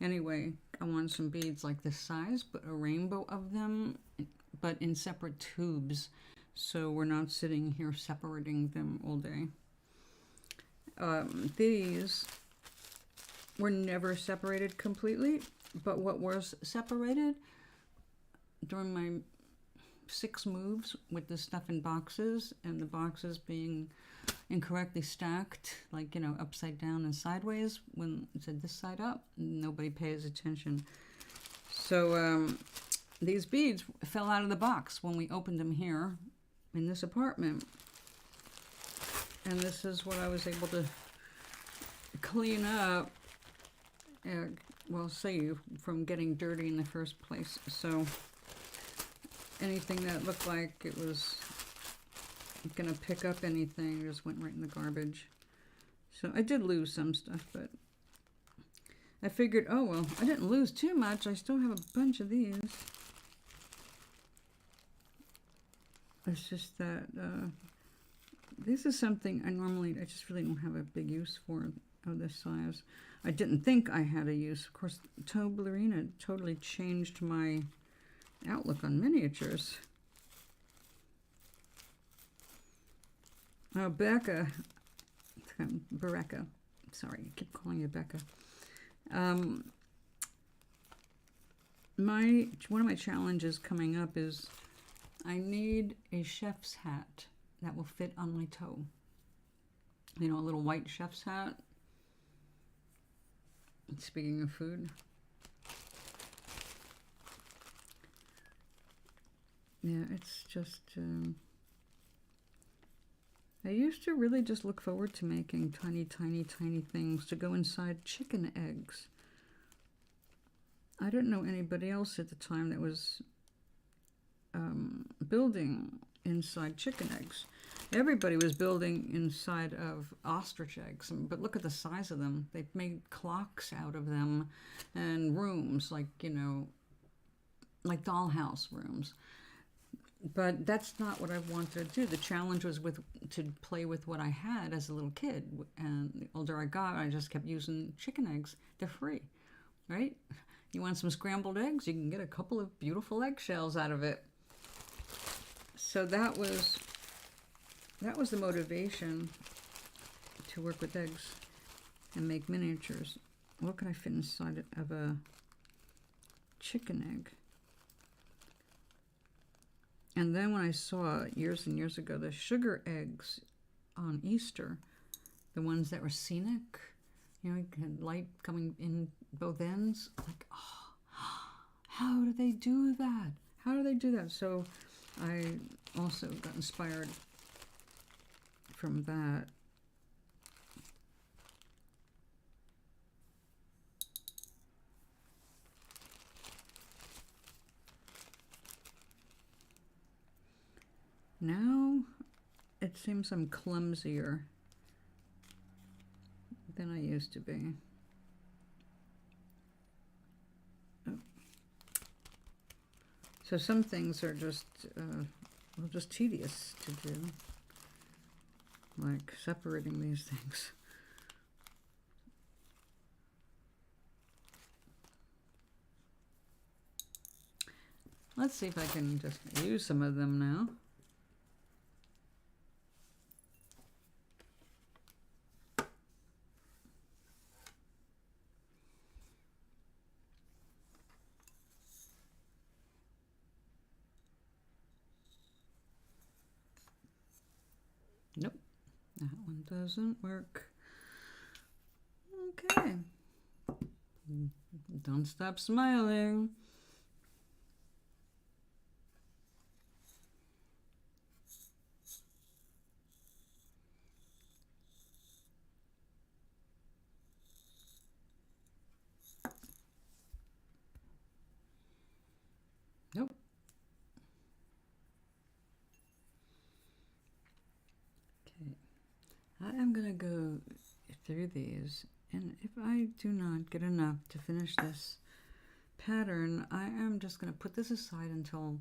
Anyway, I want some beads like this size, but a rainbow of them, but in separate tubes. So we're not sitting here separating them all day. These were never separated completely, but what was separated during my 6 moves with the stuff in boxes and the boxes being incorrectly stacked, like, you know, upside down and sideways. When it said this side up, nobody pays attention. So these beads fell out of the box when we opened them here in this apartment. And this is what I was able to clean up, well, save from getting dirty in the first place. So anything that looked like it was gonna pick up anything just went right in the garbage. So I did lose some stuff, but I figured, oh well, I didn't lose too much. I still have a bunch of these. It's just that this is something I just really don't have a big use for of this size. I didn't think I had a use. Of course, Toblerina totally changed my outlook on miniatures. Oh, Becca. Bereka. Sorry, I keep calling you Becca. One of my challenges coming up is I need a chef's hat that will fit on my toe. You know, a little white chef's hat. Speaking of food. Yeah, it's just... I used to really just look forward to making tiny, tiny, tiny things to go inside chicken eggs. I didn't know anybody else at the time that was building inside chicken eggs. Everybody was building inside of ostrich eggs, but look at the size of them. They've made clocks out of them and rooms, like, you know, like dollhouse rooms. But that's not what I wanted to do. The challenge was to play with what I had as a little kid. And the older I got, I just kept using chicken eggs. They're free, right? You want some scrambled eggs? You can get a couple of beautiful eggshells out of it. So that was the motivation to work with eggs and make miniatures. What could I fit inside of a chicken egg? And then when I saw years and years ago the sugar eggs on Easter, the ones that were scenic, you know, you had light coming in both ends, like, oh, how do they do that? How do they do that? So I also got inspired from that. Now it seems I'm clumsier than I used to be. Oh. So some things are just just tedious to do, like separating these things. Let's see if I can just use some of them now. Nope, that one doesn't work. Okay. Don't stop smiling. Nope. Okay. I am going to go through these, and if I do not get enough to finish this pattern, I am just going to put this aside until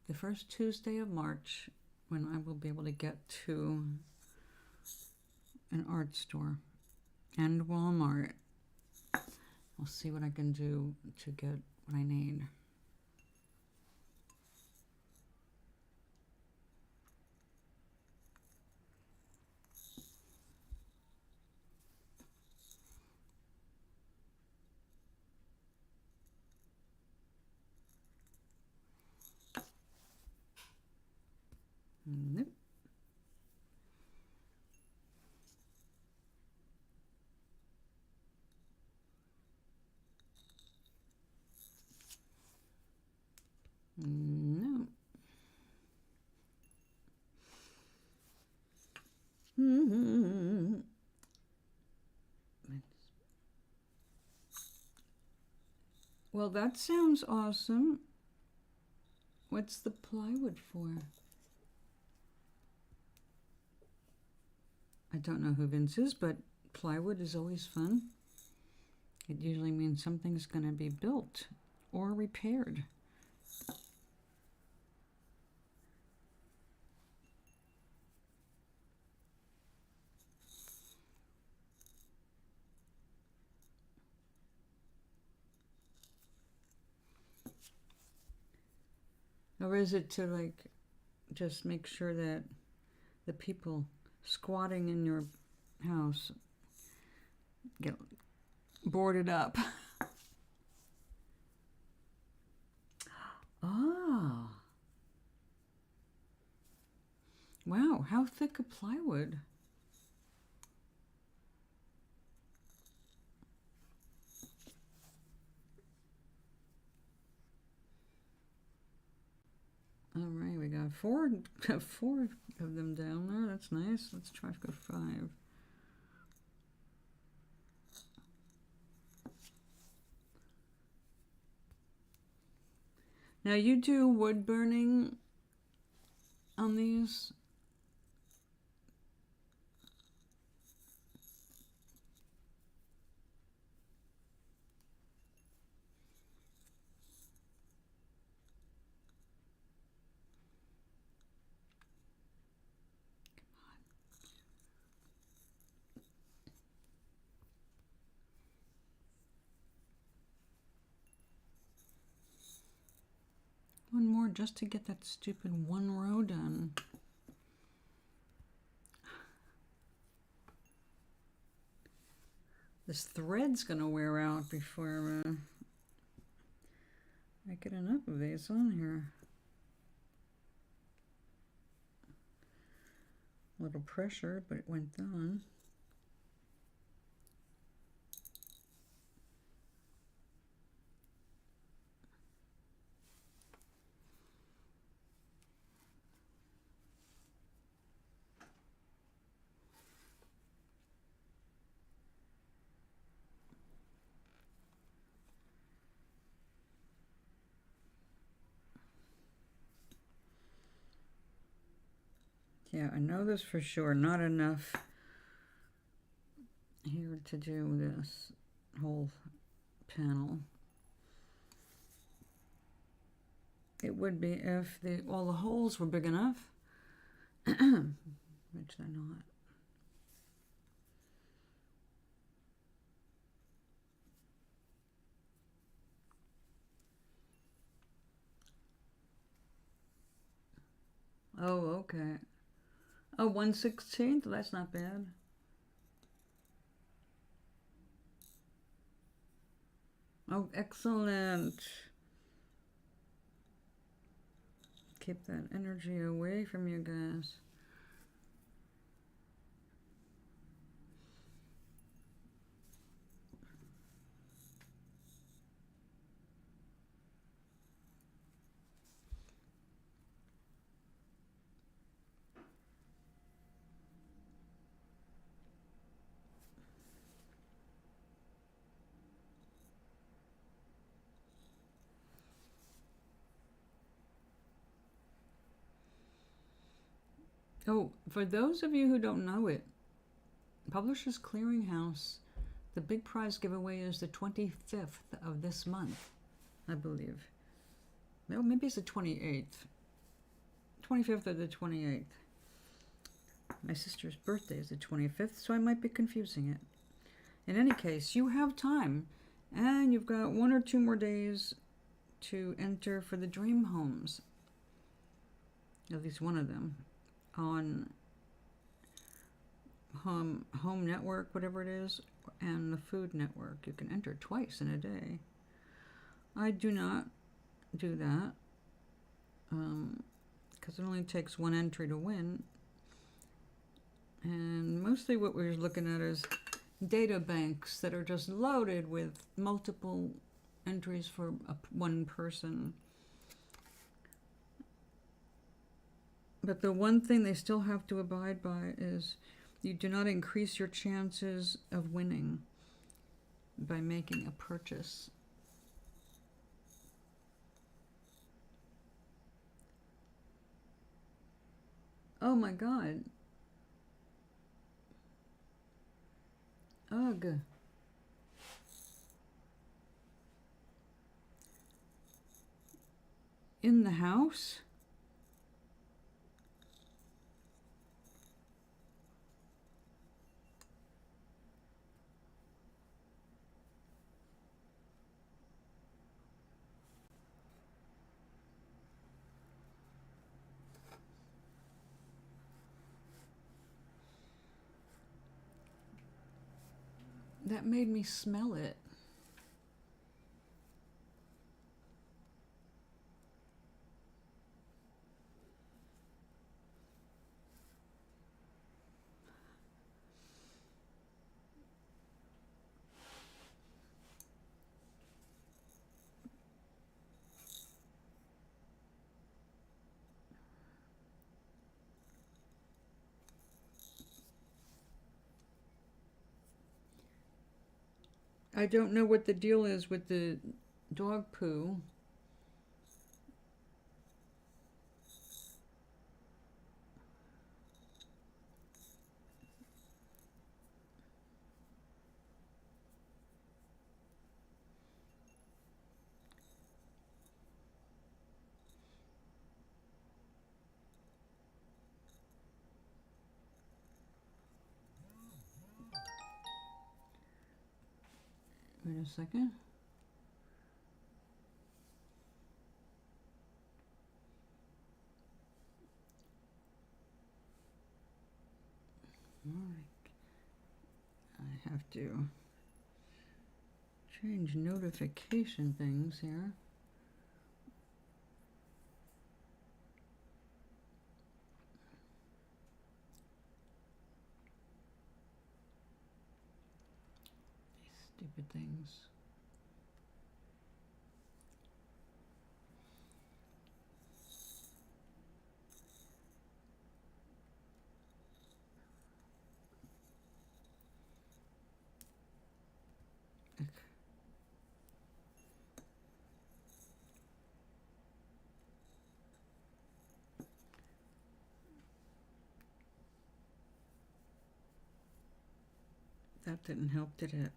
the first Tuesday of March, when I will be able to get to an art store and Walmart. I'll see what I can do to get what I need. Nope. No. Well, that sounds awesome. What's the plywood for? I don't know who Vince is, but plywood is always fun. It usually means something's going to be built or repaired. Or is it to like just make sure that the people squatting in your house get boarded up? Ah. Wow, how thick a plywood? All right, we got four of them down there. That's nice. Let's try to go 5. Now you do wood burning on these? One more just to get that stupid one row done. This thread's gonna wear out before I get enough of these on here. A little pressure, but it went down. Yeah, I know this for sure. Not enough here to do this whole panel. It would be if all the holes were big enough, which they're not. Oh, okay. Oh, 1/16? That's not bad. Oh, excellent. Keep that energy away from you guys. Oh, for those of you who don't know it, Publishers Clearinghouse, the big prize giveaway is the 25th of this month, I believe. No, maybe it's the 28th. 25th or the 28th. My sister's birthday is the 25th, so I might be confusing it. In any case, you have time, and you've got 1 or 2 more days to enter for the dream homes. At least one of them on home network, whatever it is, and the food network. You can enter twice in a day. I do not do that because it only takes 1 entry to win. And mostly what we're looking at is data banks that are just loaded with multiple entries for one person. But the one thing they still have to abide by is you do not increase your chances of winning by making a purchase. Oh my God. Ugh. In the house? That made me smell it. I don't know what the deal is with the dog poo. Wait a second. All right. I have to change notification things here. These stupid things. That didn't help, did it?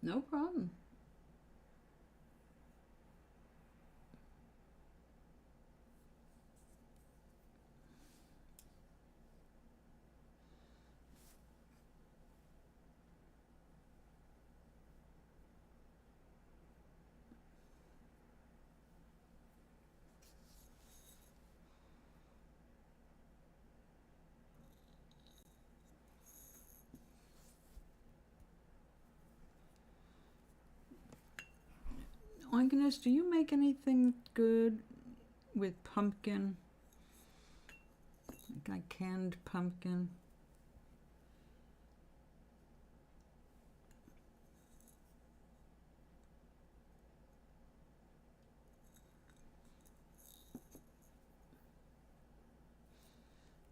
No problem. Agnes, do you make anything good with pumpkin? Like canned pumpkin?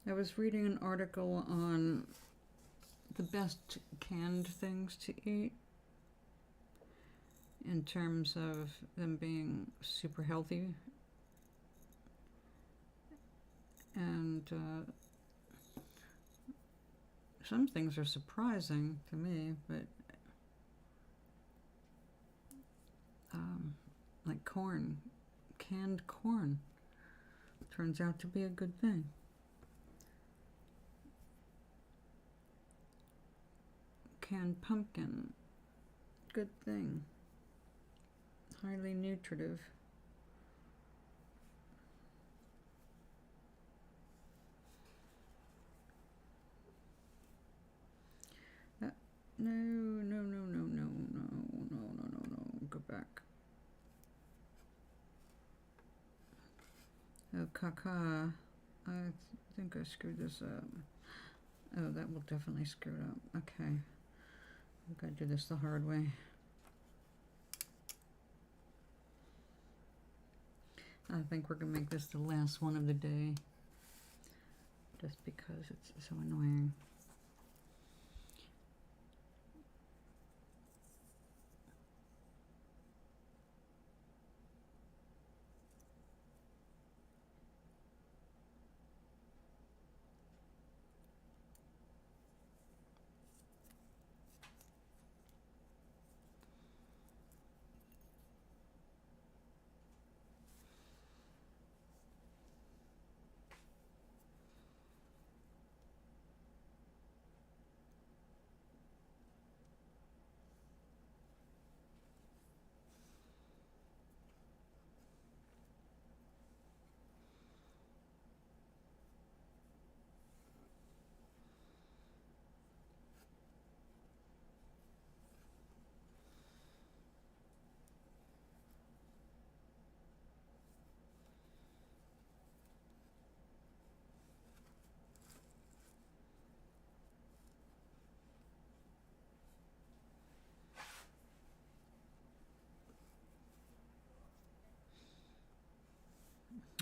I was reading an article on the best canned things to eat in terms of them being super healthy. And some things are surprising to me, but like corn, canned corn, turns out to be a good thing. Canned pumpkin, good thing. Highly nutritive. No. Go back. Oh, caca. I think I screwed this up. Oh, that will definitely screw it up. Okay. I've got to do this the hard way. I think we're going to make this the last one of the day. Just because it's so annoying.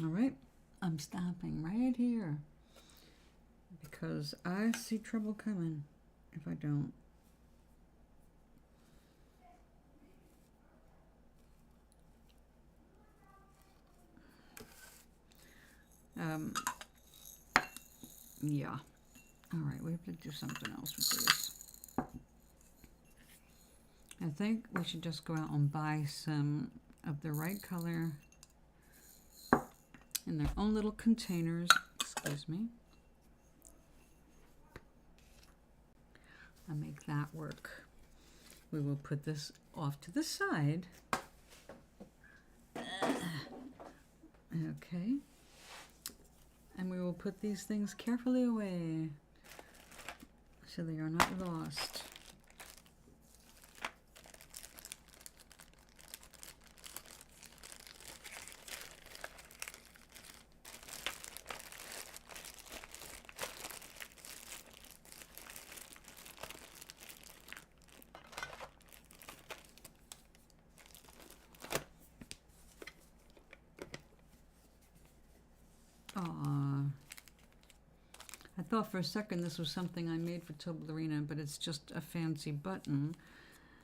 All right, I'm stopping right here because I see trouble coming if I don't. Yeah. All right, we have to do something else with this. I think we should just go out and buy some of the right color in their own little containers. Excuse me. I'll make that work. We will put this off to the side. Okay. And we will put these things carefully away so they are not lost. I thought for a second this was something I made for Toblerina, but it's just a fancy button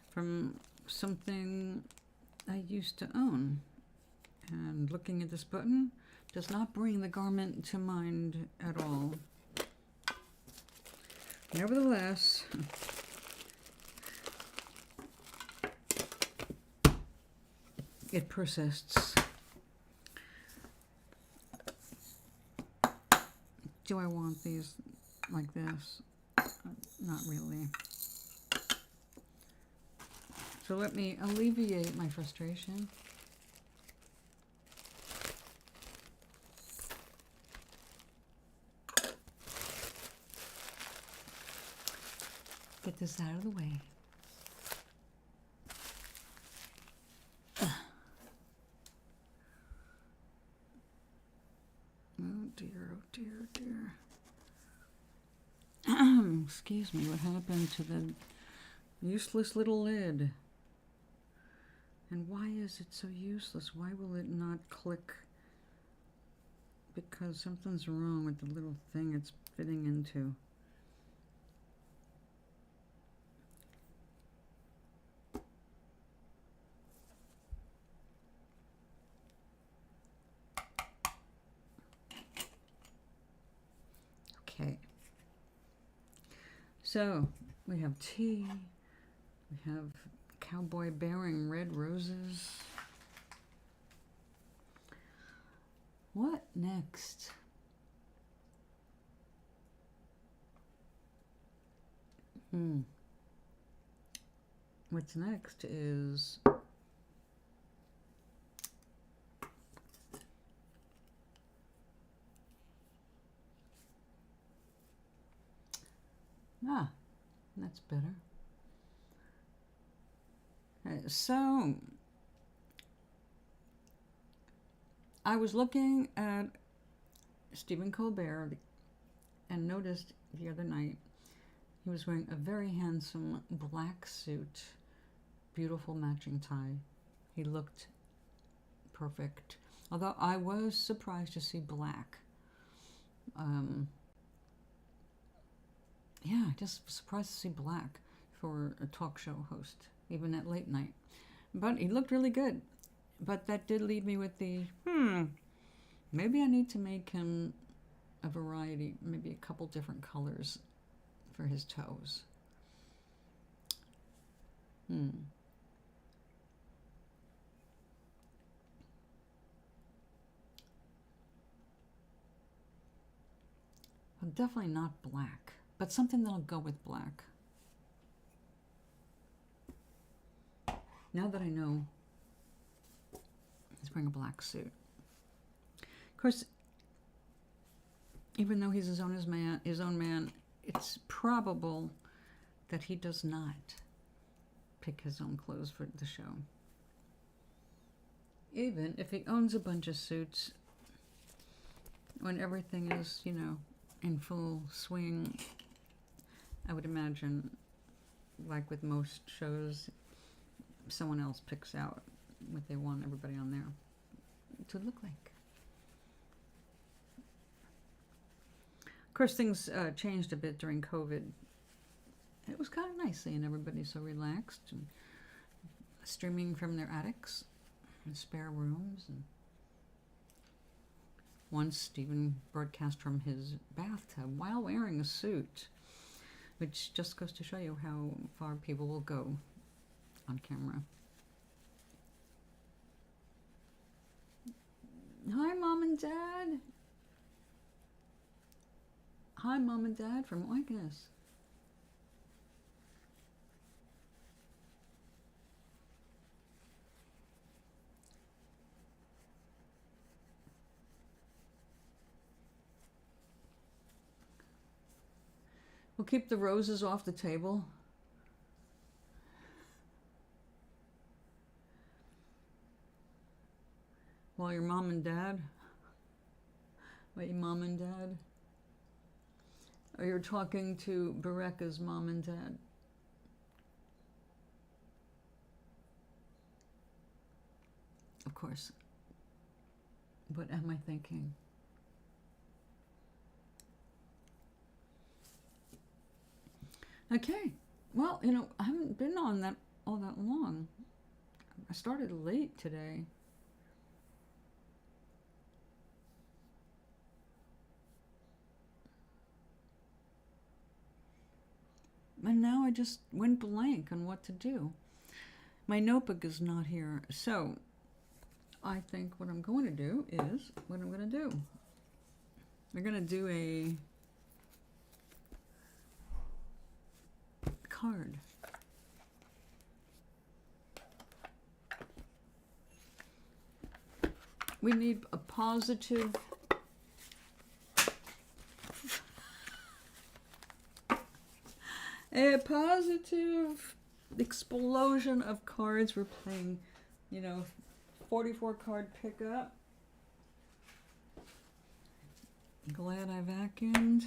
from something I used to own. And looking at this button does not bring the garment to mind at all. Nevertheless, it persists. Do I want these like this? Not really. So let me alleviate my frustration. Get this out of the way. Oh dear, oh dear, oh dear. Excuse me, what happened to the useless little lid? And why is it so useless? Why will it not click because something's wrong with the little thing it's fitting into. Okay. So we have tea. We have cowboy bearing red roses. What next? What's next is that's better. So I was looking at Stephen Colbert and noticed the other night he was wearing a very handsome black suit, beautiful matching tie. He looked perfect. Although I was surprised to see black. Yeah, just surprised to see black for a talk show host, even at late night. But he looked really good. But that did leave me with the, maybe I need to make him a variety, maybe a couple different colors for his toes. Well, definitely not black, but something that'll go with black. Now that I know he's wearing a black suit. Of course, even though he's his own man, it's probable that he does not pick his own clothes for the show. Even if he owns a bunch of suits, when everything is, in full swing, I would imagine, like with most shows, someone else picks out what they want everybody on there to look like. Of course, things changed a bit during COVID. It was kind of nice seeing everybody so relaxed and streaming from their attics and spare rooms. And once Stephen broadcast from his bathtub while wearing a suit, which just goes to show you how far people will go on camera. Hi, Mom and Dad. Hi, Mom and Dad from Oikness. We'll keep the roses off the table. While your mom and dad? Wait, mom and dad? Or you're talking to Bereka's mom and dad? Of course. What am I thinking? Okay. Well, I haven't been on that all that long. I started late today. And now I just went blank on what to do. My notebook is not here. So I think what I'm going to do is what I'm going to do. We're going to do a card. We need a positive explosion of cards. We're playing, 44 card pickup. Glad I vacuumed.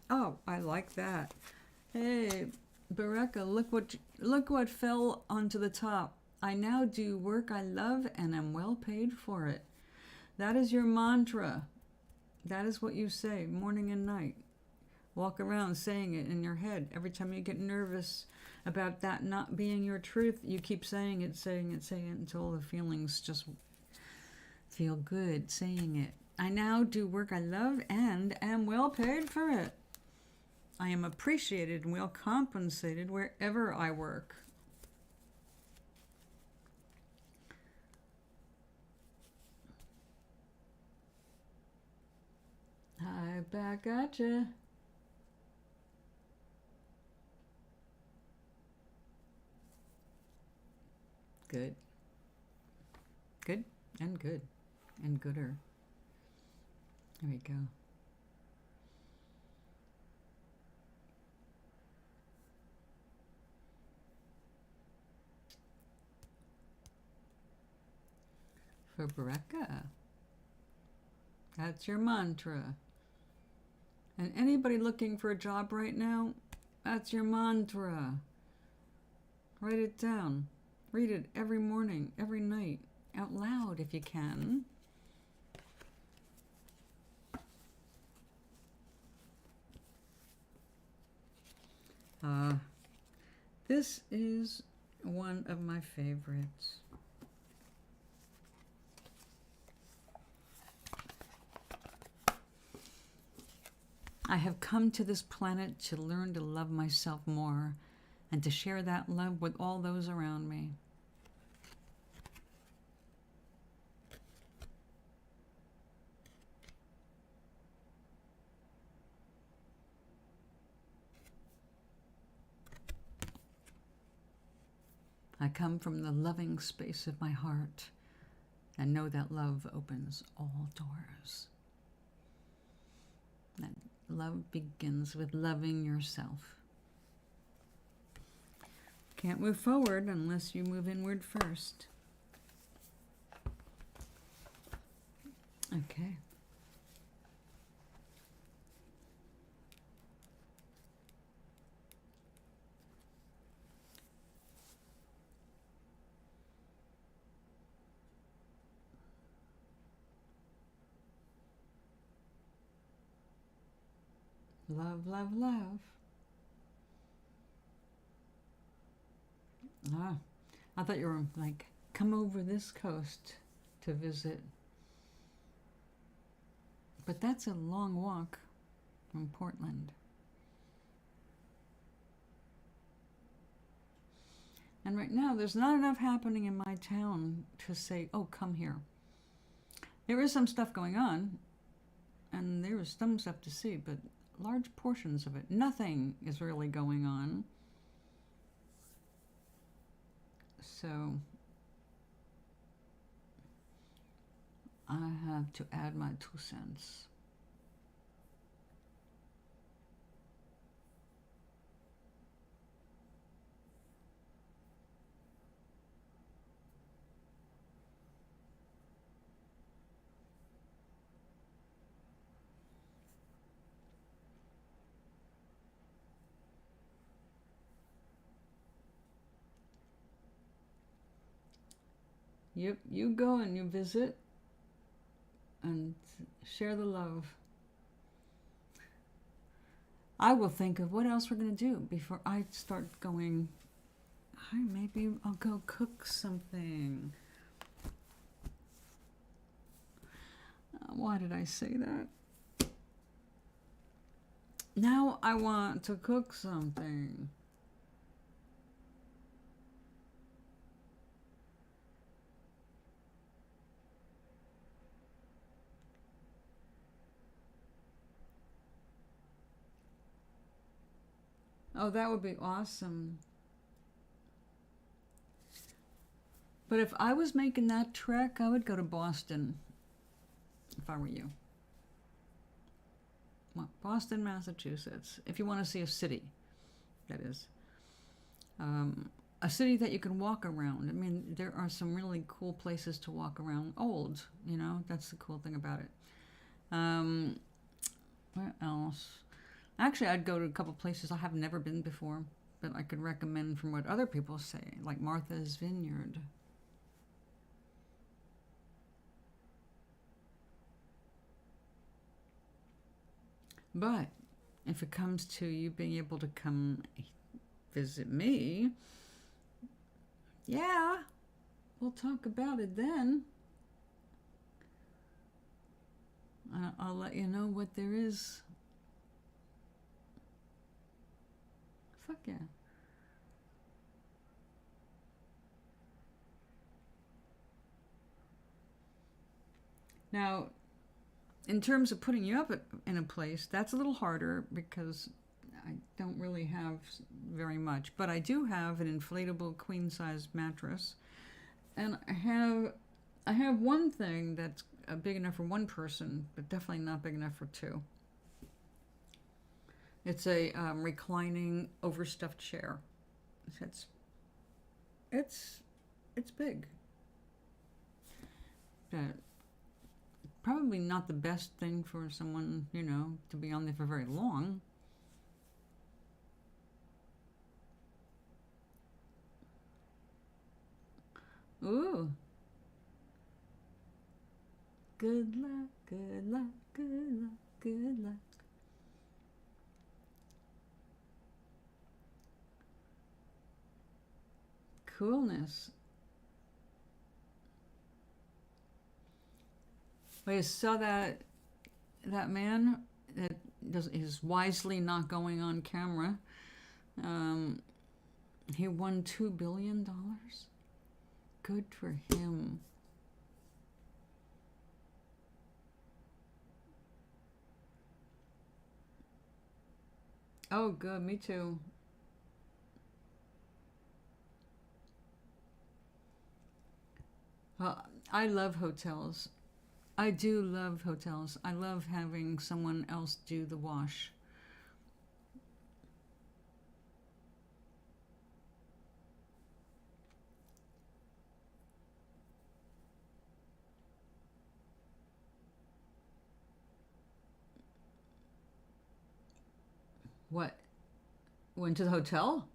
Oh, I like that. Hey, Bereka, look what fell onto the top. I now do work I love and am well paid for it. That is your mantra. That is what you say morning and night. Walk around saying it in your head. Every time you get nervous about that not being your truth, you keep saying it, saying it, saying it until the feelings just feel good saying it. I now do work I love and am well paid for it. I am appreciated and well compensated wherever I work. Hi, back at ya. Good. Good and good and gooder. There we go. For Bereka. That's your mantra. And anybody looking for a job right now, that's your mantra. Write it down. Read it every morning, every night, out loud if you can. This is one of my favorites. I have come to this planet to learn to love myself more and to share that love with all those around me. I come from the loving space of my heart and know that love opens all doors. That love begins with loving yourself. Can't move forward unless you move inward first. Okay. Love, love, love. I thought you were like, come over this coast to visit. But that's a long walk from Portland. And right now, there's not enough happening in my town to say, oh, come here. There is some stuff going on, and there is some stuff to see, but large portions of it, nothing is really going on. So I have to add my 2 cents. You go and you visit and share the love. I will think of what else we're going to do before I start going, maybe I'll go cook something. Why did I say that? Now I want to cook something. Oh, that would be awesome. But if I was making that trek, I would go to Boston, if I were you. Well, Boston, Massachusetts, if you want to see a city, that is. A city that you can walk around. I mean, there are some really cool places to walk around. Old, you know, that's the cool thing about it. Where else? Actually, I'd go to a couple places I have never been before, but I could recommend from what other people say, like Martha's Vineyard. But if it comes to you being able to come visit me, yeah, we'll talk about it then. I'll let you know what there is. Fuck yeah. Now, in terms of putting you up in a place, that's a little harder because I don't really have very much. But I do have an inflatable queen-size mattress. And I have one thing that's big enough for one person, but definitely not big enough for two. It's a reclining, overstuffed chair. It's big. But probably not the best thing for someone, you know, to be on there for very long. Ooh. Good luck, good luck, good luck, good luck. Coolness. I saw that man that is wisely not going on camera. He won $2 billion. Good for him. Oh, good. Me too. I love hotels. I do love hotels. I love having someone else do the wash. What? Went to the hotel?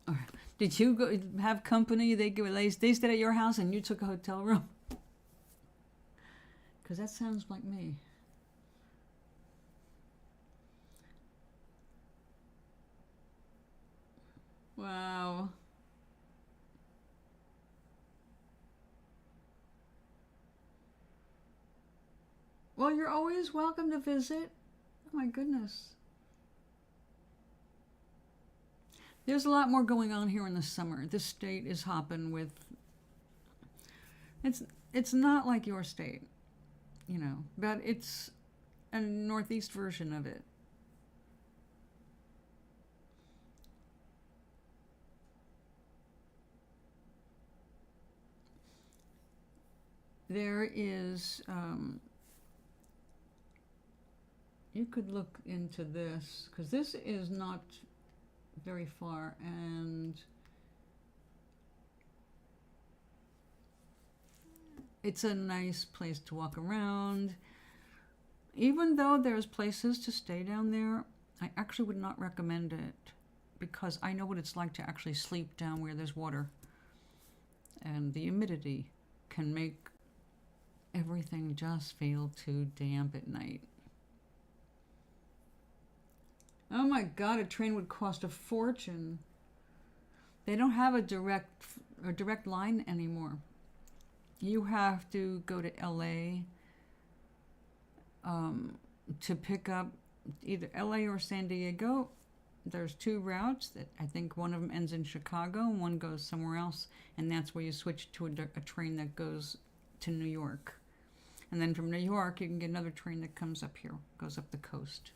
Or did you go have company? They stayed at your house and you took a hotel room? Because that sounds like me. Wow. Well, you're always welcome to visit. Oh my goodness. There's a lot more going on here in the summer. This state is hopping with. It's not like your state, you know, but it's a northeast version of it. There is. You could look into this because this is not very far, and it's a nice place to walk around. Even though there's places to stay down there, I actually would not recommend it because I know what it's like to actually sleep down where there's water. And the humidity can make everything just feel too damp at night. Oh my God, a train would cost a fortune. They don't have a direct line anymore. You have to go to LA to pick up either LA or San Diego. There's two routes that I think one of them ends in Chicago and one goes somewhere else, and that's where you switch to a train that goes to New York. And then from New York, you can get another train that comes up here, goes up the coast.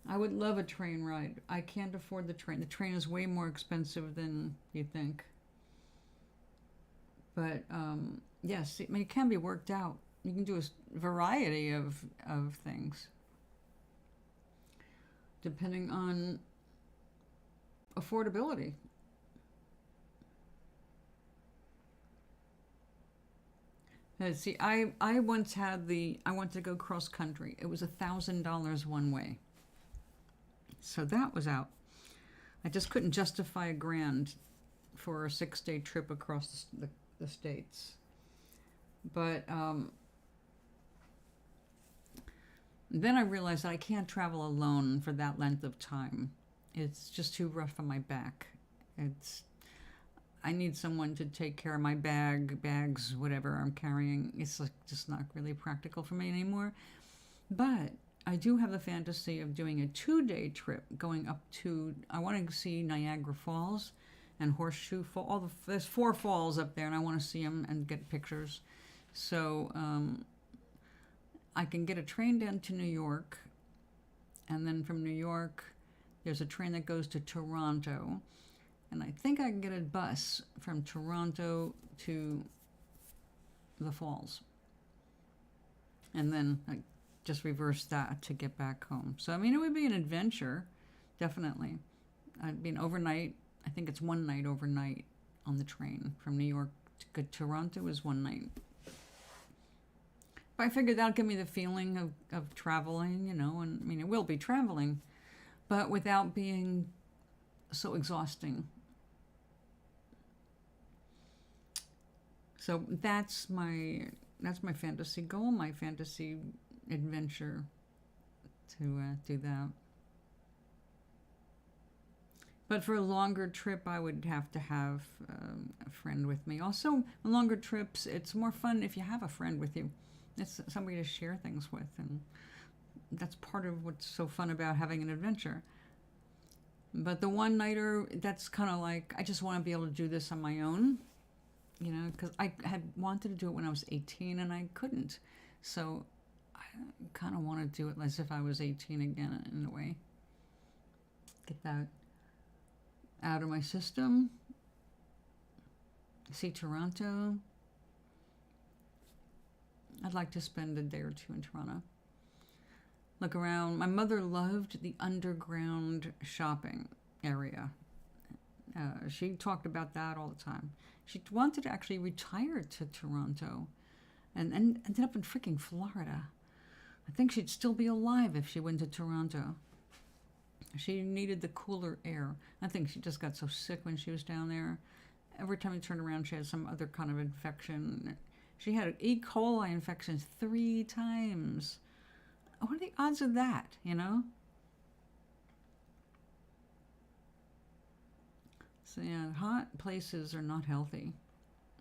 I would love a train ride. I can't afford the train. The train is way more expensive than you think. But yes, it can be worked out. You can do a variety of things depending on affordability. See, I once had I wanted to go cross country. It was $1,000 one way. So that was out. I just couldn't justify $1,000 for a 6-day trip across the states. But Then I realized that I can't travel alone for that length of time. It's just too rough on my back. It's I need someone to take care of my bags, whatever I'm carrying. It's like just not really practical for me anymore. But I do have the fantasy of doing a 2-day trip going up to, I want to see Niagara Falls and Horseshoe Fall. There's 4 falls up there, and I want to see them and get pictures. So I can get a train down to New York, and then from New York, there's a train that goes to Toronto, and I think I can get a bus from Toronto to the falls, and then I just reverse that to get back home. So I mean, it would be an adventure, definitely. I'd be an overnight. I think it's one night overnight on the train from New York to Toronto is one night. But I figured that'll give me the feeling of traveling, and I mean, it will be traveling, but without being so exhausting. So that's my fantasy goal, my fantasy adventure to do that. But for a longer trip, I would have to have a friend with me. Also, longer trips, it's more fun if you have a friend with you. It's somebody to share things with, and that's part of what's so fun about having an adventure. But the one-nighter, that's kind of like, I just want to be able to do this on my own, because I had wanted to do it when I was 18, and I couldn't. So I kind of want to do it as if I was 18 again, in a way. Get that out of my system. See Toronto. I'd like to spend a day or two in Toronto. Look around. My mother loved the underground shopping area. She talked about that all the time. She wanted to actually retire to Toronto and ended up in freaking Florida. I think she'd still be alive if she went to Toronto. She needed the cooler air. I think she just got so sick when she was down there. Every time you turned around, she had some other kind of infection. She had E. coli infections 3 times. What are the odds of that, So yeah, hot places are not healthy.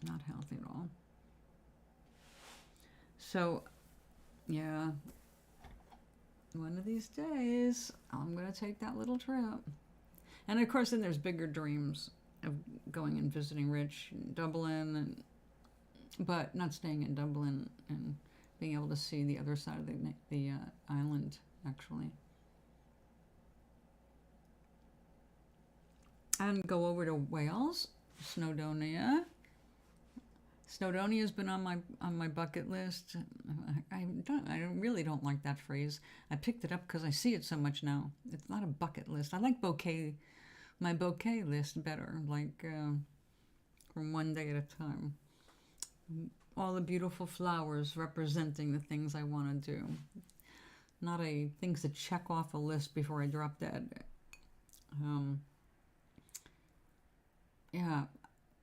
Not healthy at all. So, yeah, one of these days, I'm going to take that little trip. And of course, then there's bigger dreams of going and visiting Rich in Dublin, but not staying in Dublin and being able to see the other side of the island, actually. And go over to Wales, Snowdonia. Snowdonia's been on my bucket list. I really don't like that phrase. I picked it up because I see it so much now. It's not a bucket list. I like my bouquet list better, like from one day at a time. All the beautiful flowers representing the things I want to do. Not things to check off a list before I drop dead. Yeah,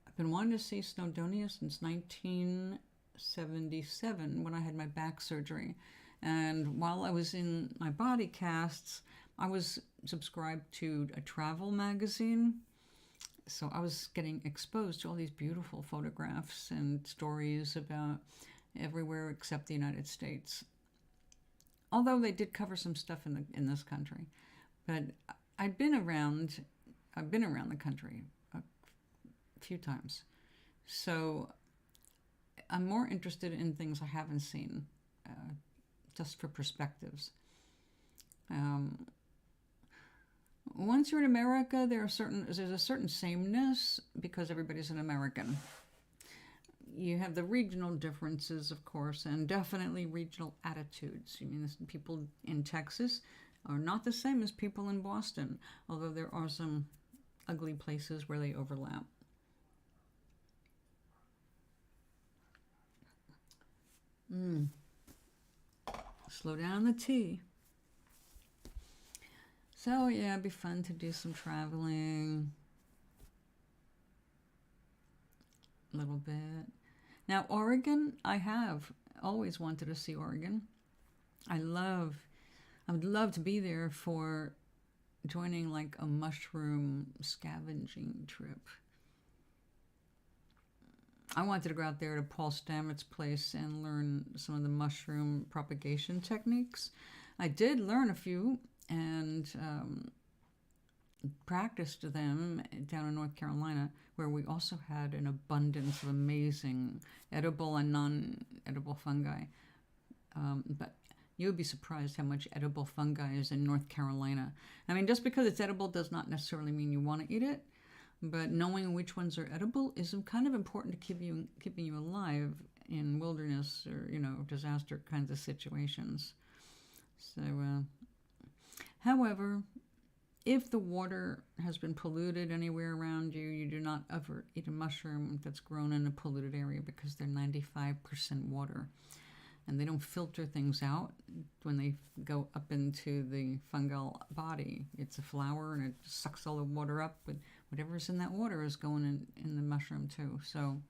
I've been wanting to see Snowdonia since 1977 when I had my back surgery. And while I was in my body casts, I was subscribed to a travel magazine. So I was getting exposed to all these beautiful photographs and stories about everywhere except the United States. Although they did cover some stuff in this country, but I've been around the country a few times, so I'm more interested in things I haven't seen, just for perspectives. Once you're in America, there's a certain sameness because everybody's an American. You have the regional differences, of course, and definitely regional attitudes. I mean, people in Texas are not the same as people in Boston, although there are some ugly places where they overlap. Slow down the tea. So yeah, it'd be fun to do some traveling. A little bit. Now, Oregon, I have always wanted to see Oregon. I love I would love to be there for joining like a mushroom scavenging trip. I wanted to go out there to Paul Stamets' place and learn some of the mushroom propagation techniques. I did learn a few and practiced them down in North Carolina, where we also had an abundance of amazing edible and non-edible fungi. But you would be surprised how much edible fungi is in North Carolina. I mean, just because it's edible does not necessarily mean you want to eat it, but knowing which ones are edible is kind of important to keeping you alive in wilderness or, disaster kinds of situations. So, however, if the water has been polluted anywhere around you, you do not ever eat a mushroom that's grown in a polluted area because they're 95% water. And they don't filter things out when they go up into the fungal body. It's a flower and it sucks all the water up, but whatever's in that water is going in the mushroom too. So,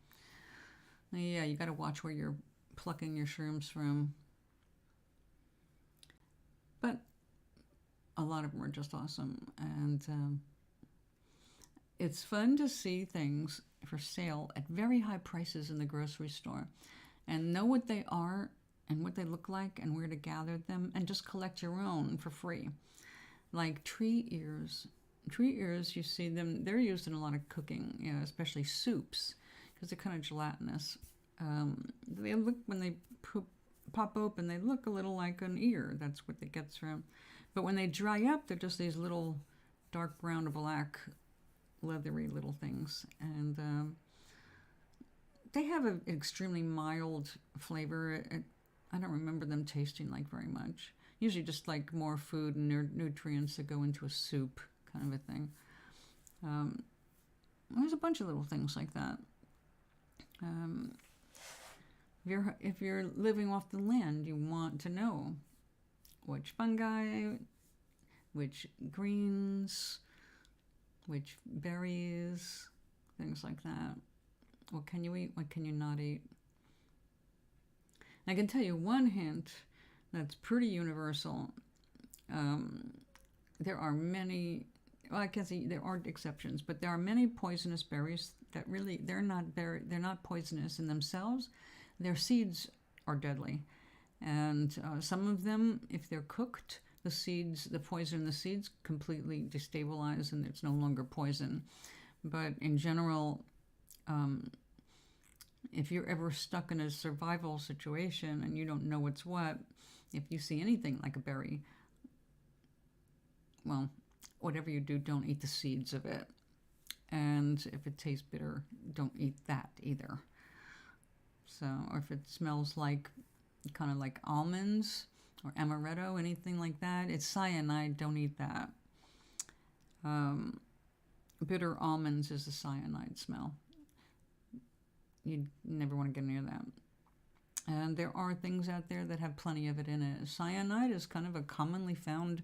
yeah, you got to watch where you're plucking your shrooms from. But a lot of them are just awesome. And it's fun to see things for sale at very high prices in the grocery store and know what they are and what they look like and where to gather them and just collect your own for free. Like tree ears. Tree ears, you see them, they're used in a lot of cooking, especially soups, because they're kind of gelatinous. They look, when they pop open, they look a little like an ear. That's what it gets from. But when they dry up, they're just these little dark brown to black, leathery little things. And they have an extremely mild flavor. I don't remember them tasting like very much. Usually just like more food and nutrients that go into a soup kind of a thing. There's a bunch of little things like that. If you're living off the land, you want to know which fungi, which greens, which berries, things like that. What can you eat? What can you not eat? I can tell you one hint that's pretty universal. There are many, well, I can't say there aren't exceptions, but there are many poisonous berries that really, they're not poisonous in themselves. Their seeds are deadly. And some of them, if they're cooked, the poison in the seeds completely destabilize and it's no longer poison. But in general, if you're ever stuck in a survival situation and you don't know what's what, if you see anything like a berry, well, whatever you do, don't eat the seeds of it. And if it tastes bitter, don't eat that either. So, or if it smells like, kind of like almonds or amaretto, anything like that, it's cyanide, don't eat that. Bitter almonds is the cyanide smell. You never want to get near that. And there are things out there that have plenty of it in it. Cyanide is kind of a commonly found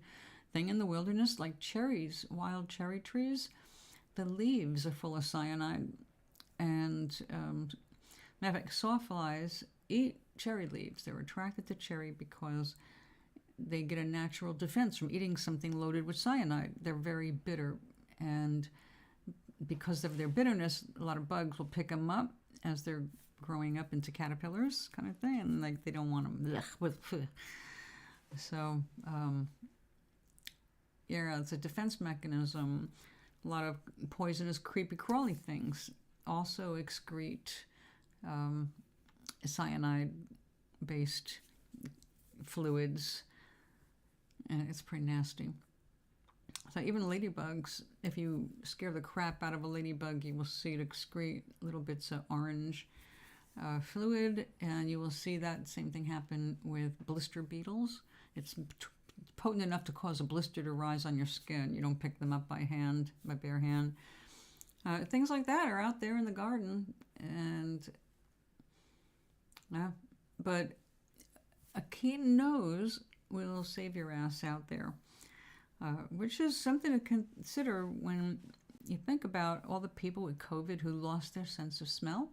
thing in the wilderness, like cherries, wild cherry trees. The leaves are full of cyanide. And matter of fact, sawflies eat cherry leaves. They're attracted to cherry because they get a natural defense from eating something loaded with cyanide. They're very bitter. And because of their bitterness, a lot of bugs will pick them up as they're growing up into caterpillars, kind of thing, and like they don't want them. So, yeah, it's a defense mechanism. A lot of poisonous, creepy, crawly things also excrete cyanide-based fluids, and it's pretty nasty. So even ladybugs, if you scare the crap out of a ladybug, you will see it excrete little bits of orange fluid, and you will see that same thing happen with blister beetles. It's potent enough to cause a blister to rise on your skin. You don't pick them up by bare hand. Things like that are out there in the garden, and but a keen nose will save your ass out there. Which is something to consider when you think about all the people with COVID who lost their sense of smell.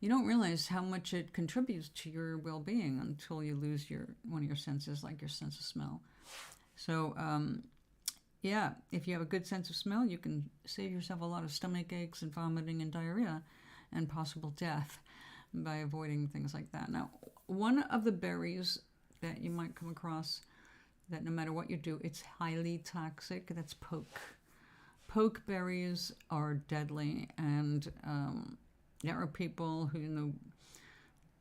you don't realize how much it contributes to your well-being until you lose one of your senses, like your sense of smell. So, yeah, if you have a good sense of smell, you can save yourself a lot of stomach aches and vomiting and diarrhea and possible death by avoiding things like that. Now, one of the berries that you might come across that no matter what you do, it's highly toxic, that's poke. Poke berries are deadly, and there are people who in the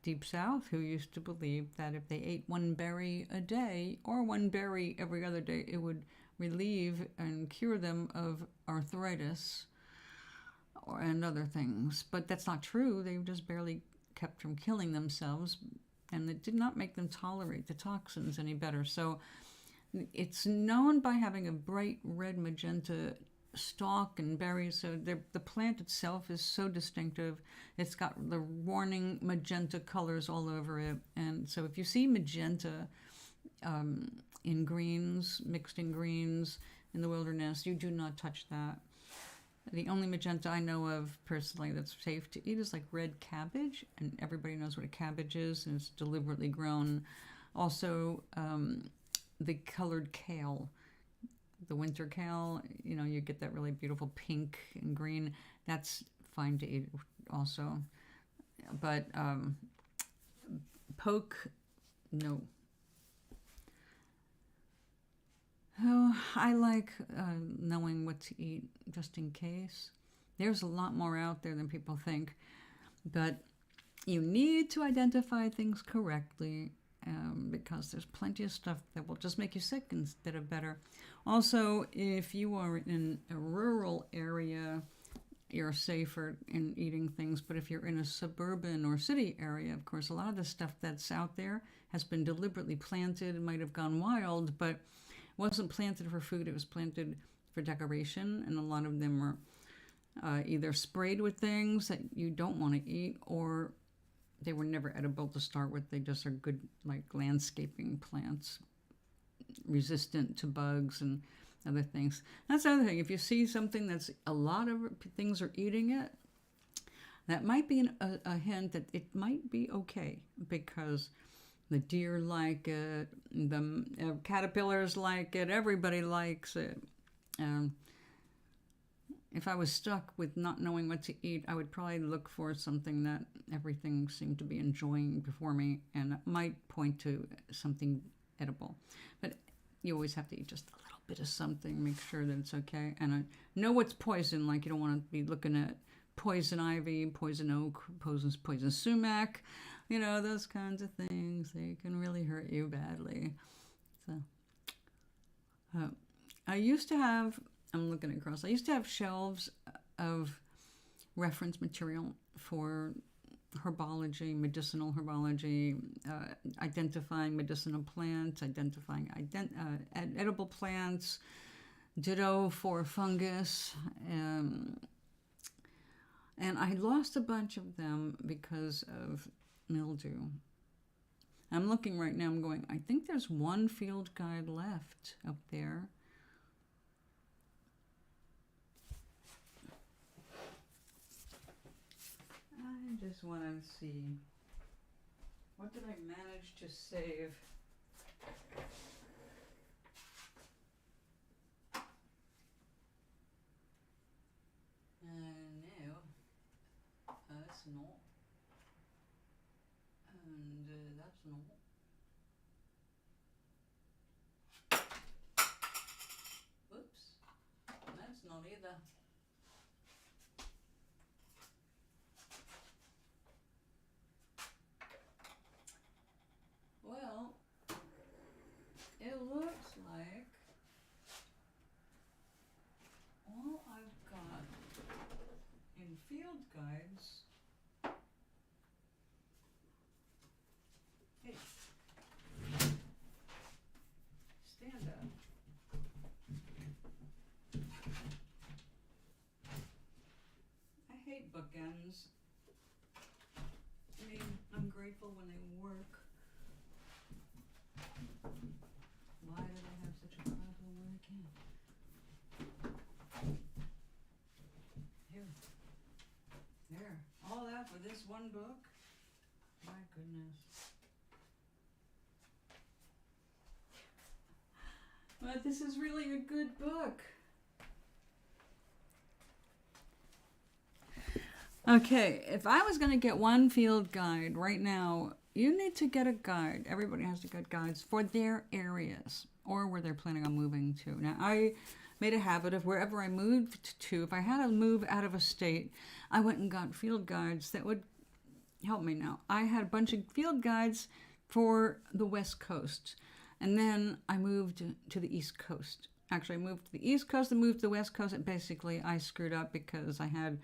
Deep South who used to believe that if they ate one berry a day or one berry every other day, it would relieve and cure them of arthritis and other things. But that's not true. They just barely kept from killing themselves, and it did not make them tolerate the toxins any better. So it's known by having a bright red magenta stalk and berries. So the plant itself is so distinctive. It's got the warning magenta colors all over it. And so if you see magenta in greens, mixed in greens in the wilderness, you do not touch that. The only magenta I know of personally that's safe to eat is like red cabbage, and everybody knows what a cabbage is, and it's deliberately grown. Also, the colored kale, the winter kale, you get that really beautiful pink and green. That's fine to eat also. But poke, no. Oh, I like knowing what to eat just in case. There's a lot more out there than people think, but you need to identify things correctly because there's plenty of stuff that will just make you sick instead of better. Also, if you are in a rural area, you're safer in eating things, but if you're in a suburban or city area, of course, a lot of the stuff that's out there has been deliberately planted and might have gone wild, but wasn't planted for food, it was planted for decoration, and a lot of them were either sprayed with things that you don't want to eat, or they were never edible to start with. They just are good, like landscaping plants, resistant to bugs and other things. That's the other thing. If you see something that's a lot of things are eating it, that might be a hint that it might be okay, because the deer like it, the caterpillars like it, everybody likes it. If I was stuck with not knowing what to eat, I would probably look for something that everything seemed to be enjoying before me, and it might point to something edible. But you always have to eat just a little bit of something, make sure that it's okay. And know what's poison, like you don't want to be looking at poison ivy, poison oak, poison sumac, those kinds of things. They can really hurt you badly. So I used to have shelves of reference material for herbology, medicinal herbology, identifying medicinal plants, identifying edible plants, ditto for fungus. And I lost a bunch of them because of mildew. I'm looking right now, I'm going, I think there's one field guide left up there. I just want to see, what did I manage to save? No, that's not. And that's not. Whoops, that's not either. Well, it looks like all I've got in field guides. Hey, stand up. I hate bookends. I mean, I'm grateful when they work. Why do I have such a problem when I can't? Here. There. All that for this one book. My goodness. But this is really a good book. Okay, if I was going to get one field guide right now, you need to get a guide. Everybody has to get guides for their areas or where they're planning on moving to. Now, I made a habit of wherever I moved to, if I had to move out of a state, I went and got field guides that would help me now. I had a bunch of field guides for the West Coast, and then I moved to the East Coast. Actually, I moved to the East Coast and moved to the West Coast, and basically I screwed up because I had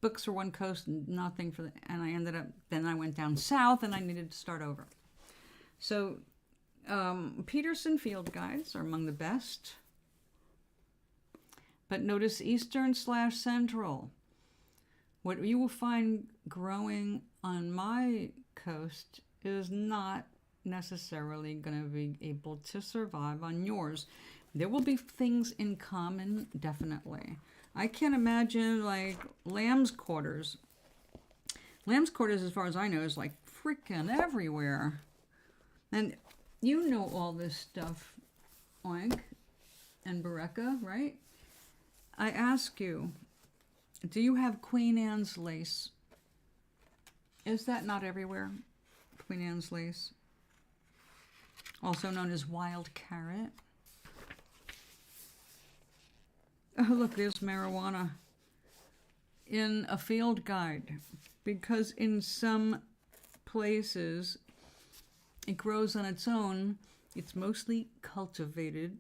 books for one coast and nothing for and I ended up, then I went down south and I needed to start over. So Peterson field guides are among the best. But notice Eastern/Central. What you will find growing on my coast is not necessarily going to be able to survive on yours. There will be things in common, definitely. I can't imagine, like, lamb's quarters. Lamb's quarters, as far as I know, is like freaking everywhere. And you know all this stuff, Oink and Bereka, right? I ask you, do you have Queen Anne's lace? Is that not everywhere? Queen Anne's lace. Also known as wild carrot. Oh, look, there's marijuana in a field guide, because in some places it grows on its own. It's mostly cultivated,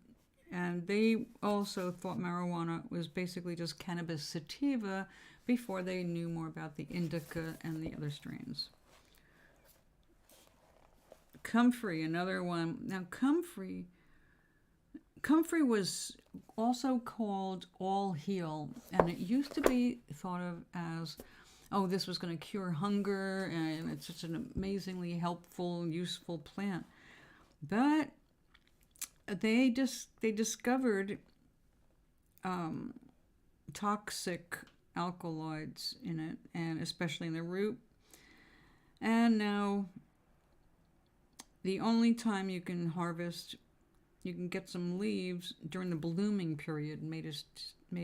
and they also thought marijuana was basically just cannabis sativa before they knew more about the indica and the other strains. Comfrey, another one. Now, comfrey was also called all heal, and it used to be thought of as, oh, this was going to cure hunger, and it's such an amazingly helpful, useful plant. But they discovered toxic alkaloids in it, and especially in the root. And now the only time you can harvest, you can get some leaves during the blooming period, May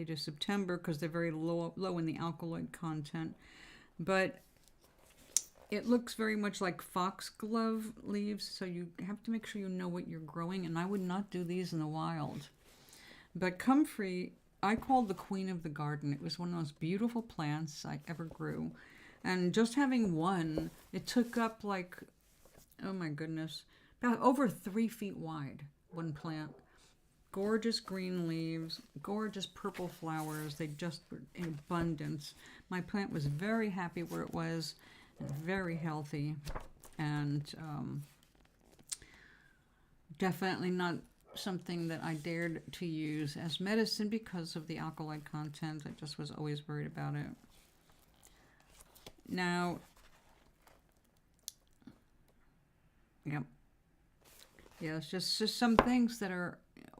to September, because they're very low in the alkaloid content. But it looks very much like foxglove leaves, so you have to make sure you know what you're growing, and I would not do these in the wild. But comfrey, I called the queen of the garden. It was one of the most beautiful plants I ever grew. And just having one, it took up like, oh my goodness, about over 3 feet wide. One plant. Gorgeous green leaves, gorgeous purple flowers. They just were in abundance. My plant was very happy where it was, very healthy, and definitely not something that I dared to use as medicine because of the alkaloid content. I just was always worried about it. Now, yep. Yeah, it's just some things that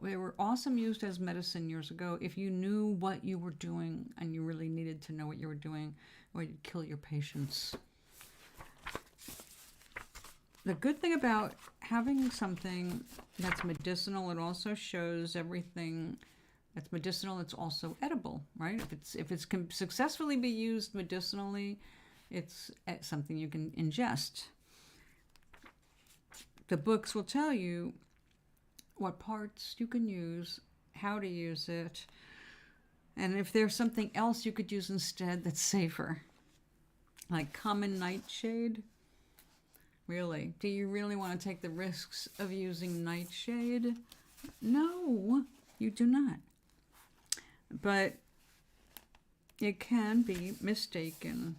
they were awesome used as medicine years ago if you knew what you were doing and you really needed to know what you were doing, or you'd kill your patients. The good thing about having something that's medicinal, it also shows everything that's medicinal, it's also edible, right? If it can successfully be used medicinally, it's something you can ingest. The books will tell you what parts you can use, how to use it, and if there's something else you could use instead that's safer. Like common nightshade. Really? Do you really want to take the risks of using nightshade? No, you do not. But it can be mistaken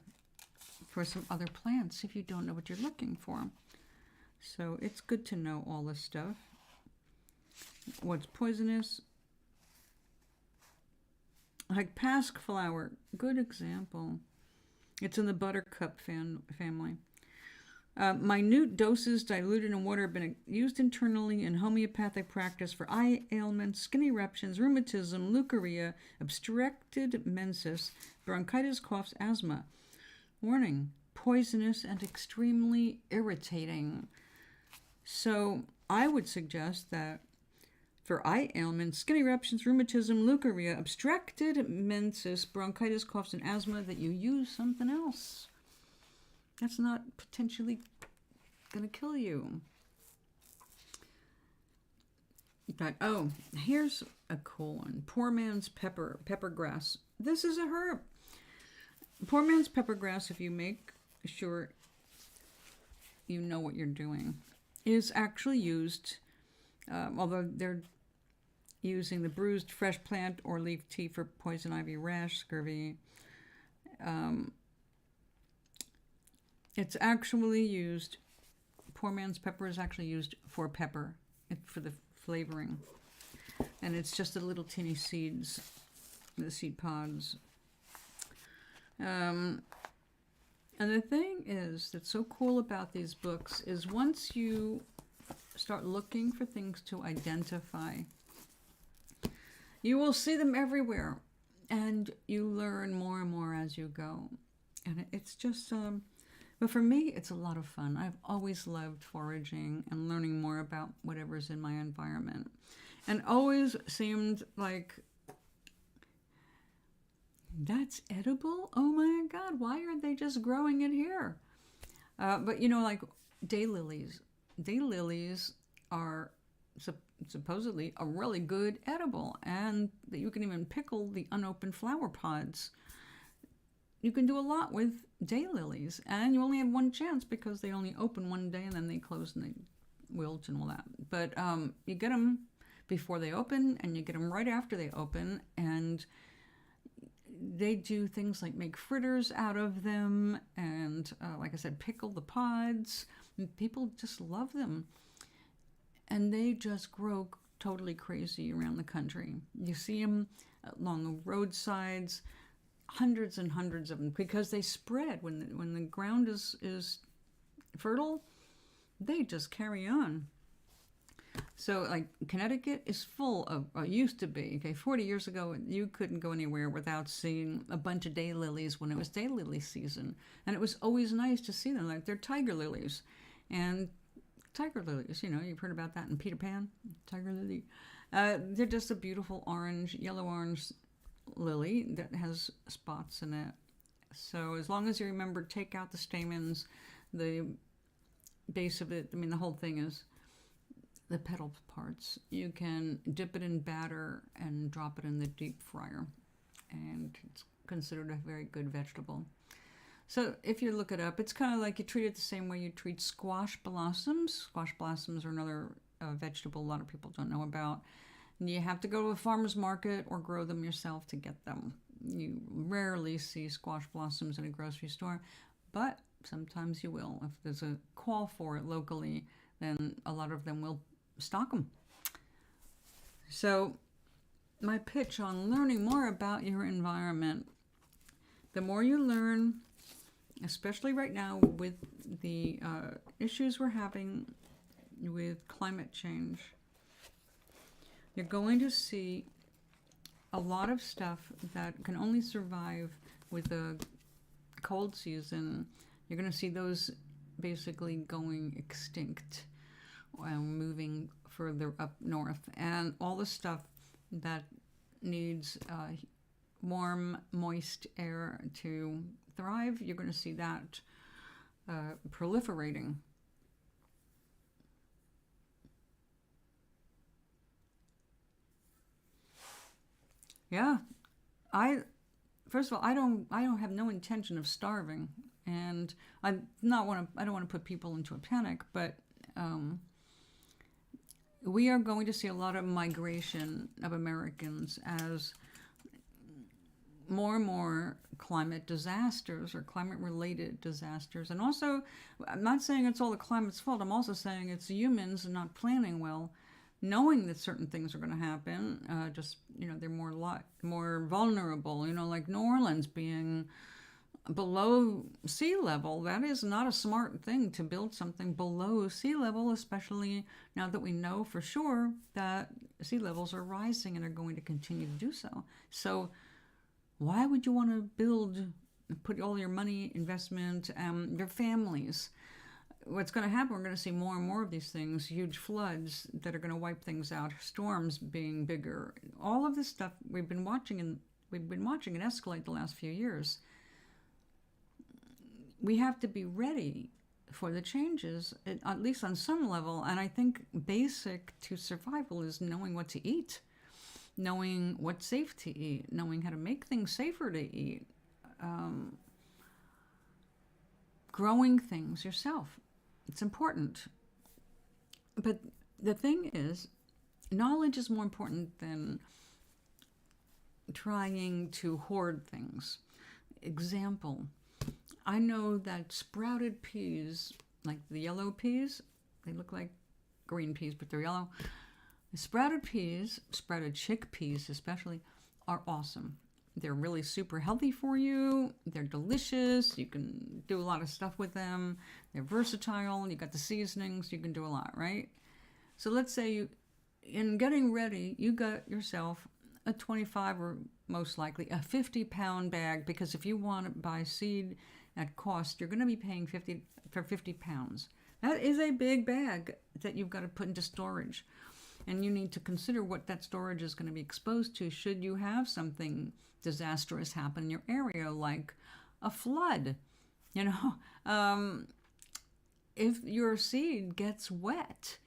for some other plants if you don't know what you're looking for. So it's good to know all this stuff. What's poisonous? Like pasque flower, good example. It's in the buttercup family. Minute doses diluted in water have been used internally in homeopathic practice for eye ailments, skin eruptions, rheumatism, leukorrhea, obstructed menses, bronchitis, coughs, asthma. Warning, poisonous and extremely irritating. So I would suggest that for eye ailments, skin eruptions, rheumatism, leukorrhea, obstructed menses, bronchitis, coughs, and asthma, that you use something else. That's not potentially going to kill you. But, oh, here's a cool one. Poor man's peppergrass. This is a herb. Poor man's peppergrass, if you make sure you know what you're doing, is actually used, although they're using the bruised fresh plant or leaf tea for poison ivy, rash, scurvy. It's actually used, poor man's pepper is actually used for pepper, for the flavoring. And it's just the little teeny seeds, the seed pods. And the thing is that's so cool about these books is once you start looking for things to identify, you will see them everywhere, and you learn more and more as you go. And it's just, but for me, it's a lot of fun. I've always loved foraging and learning more about whatever's in my environment. And always seemed like, that's edible? Oh my God, why are they just growing it here? But like daylilies. Daylilies are supposedly a really good edible, and that you can even pickle the unopened flower pods. You can do a lot with daylilies, and you only have one chance because they only open one day and then they close and they wilt and all that. But you get them before they open, and you get them right after they open, and they do things like make fritters out of them, and like I said, pickle the pods. People just love them, and they just grow totally crazy around the country. You see them along the roadsides, hundreds and hundreds of them, because they spread when the ground is fertile. They just carry on. So, like, Connecticut is full of, or used to be, okay, 40 years ago, you couldn't go anywhere without seeing a bunch of daylilies when it was daylily season. And it was always nice to see them, like they're tiger lilies. And tiger lilies, you've heard about that in Peter Pan, tiger lily. They're just a beautiful orange, yellow-orange lily that has spots in it. So as long as you remember, take out the stamens, the base of it, the whole thing is the petal parts. You can dip it in batter and drop it in the deep fryer, and it's considered a very good vegetable. So if you look it up, it's kind of like you treat it the same way you treat squash blossoms. Squash blossoms are another vegetable a lot of people don't know about. And you have to go to a farmer's market or grow them yourself to get them. You rarely see squash blossoms in a grocery store, but sometimes you will. If there's a call for it locally, then a lot of them will stock them. So my pitch on learning more about your environment, the more you learn, especially right now with the issues we're having with climate change, you're going to see a lot of stuff that can only survive with a cold season. You're going to see those basically going extinct, moving further up north, and all the stuff that needs warm, moist air to thrive, you're going to see that proliferating. Yeah, first of all, I don't have no intention of starving, and I don't want to put people into a panic, but we are going to see a lot of migration of Americans as more and more climate disasters or climate-related disasters. And also, I'm not saying it's all the climate's fault. I'm also saying it's humans not planning well, knowing that certain things are going to happen. They're more vulnerable. Like New Orleans being below sea level. That is not a smart thing to build something below sea level, especially now that we know for sure that sea levels are rising and are going to continue to do so. So why would you want to build put all your money, investment, your families. What's going to happen, we're going to see more and more of these things, huge floods that are going to wipe things out, storms being bigger. All of this stuff we've been watching it escalate the last few years. We have to be ready for the changes, at least on some level. And I think basic to survival is knowing what to eat, knowing what's safe to eat, knowing how to make things safer to eat, growing things yourself. It's important. But the thing is, knowledge is more important than trying to hoard things. Example, I know that sprouted peas, like the yellow peas, they look like green peas, but they're yellow. The sprouted peas, sprouted chickpeas especially, are awesome. They're really super healthy for you. They're delicious. You can do a lot of stuff with them. They're versatile. You got the seasonings. You can do a lot, right? So let's say in getting ready, you got yourself a 25 or most likely a 50-pound bag, because if you want to buy seed at cost, you're going to be paying 50 for 50 pounds. That is a big bag that you've got to put into storage. And you need to consider what that storage is going to be exposed to should you have something disastrous happen in your area, like a flood. If your seed gets wet,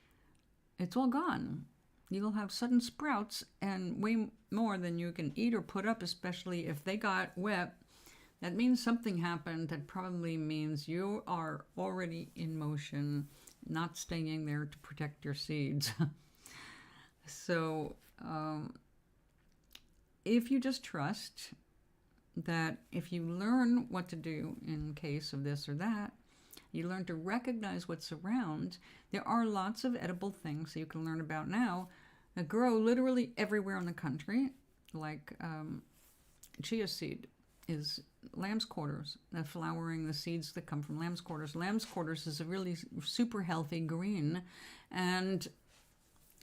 it's all gone. You'll have sudden sprouts and way more than you can eat or put up, especially if they got wet. That means something happened. That probably means you are already in motion, not staying there to protect your seeds. So if you just trust that if you learn what to do in case of this or that, you learn to recognize what's around. There are lots of edible things that you can learn about now that grow literally everywhere in the country, like chia seed is lamb's quarters, flowering the seeds that come from lamb's quarters. Lamb's quarters is a really super healthy green, and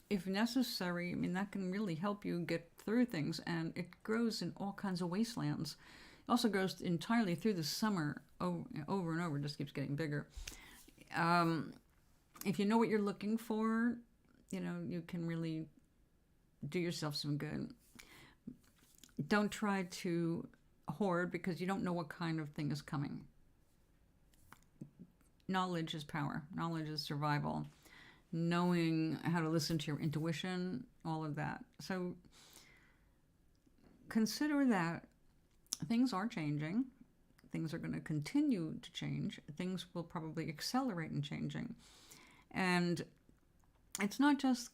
if necessary, that can really help you get through things, and it grows in all kinds of wastelands. It also grows entirely through the summer, over and over, just keeps getting bigger. If you know what you're looking for, you can really do yourself some good. Don't try to hoard, because you don't know what kind of thing is coming. Knowledge is power. Knowledge is survival. Knowing how to listen to your intuition, all of that. So consider that things are changing. Things are going to continue to change. Things will probably accelerate in changing. And it's not just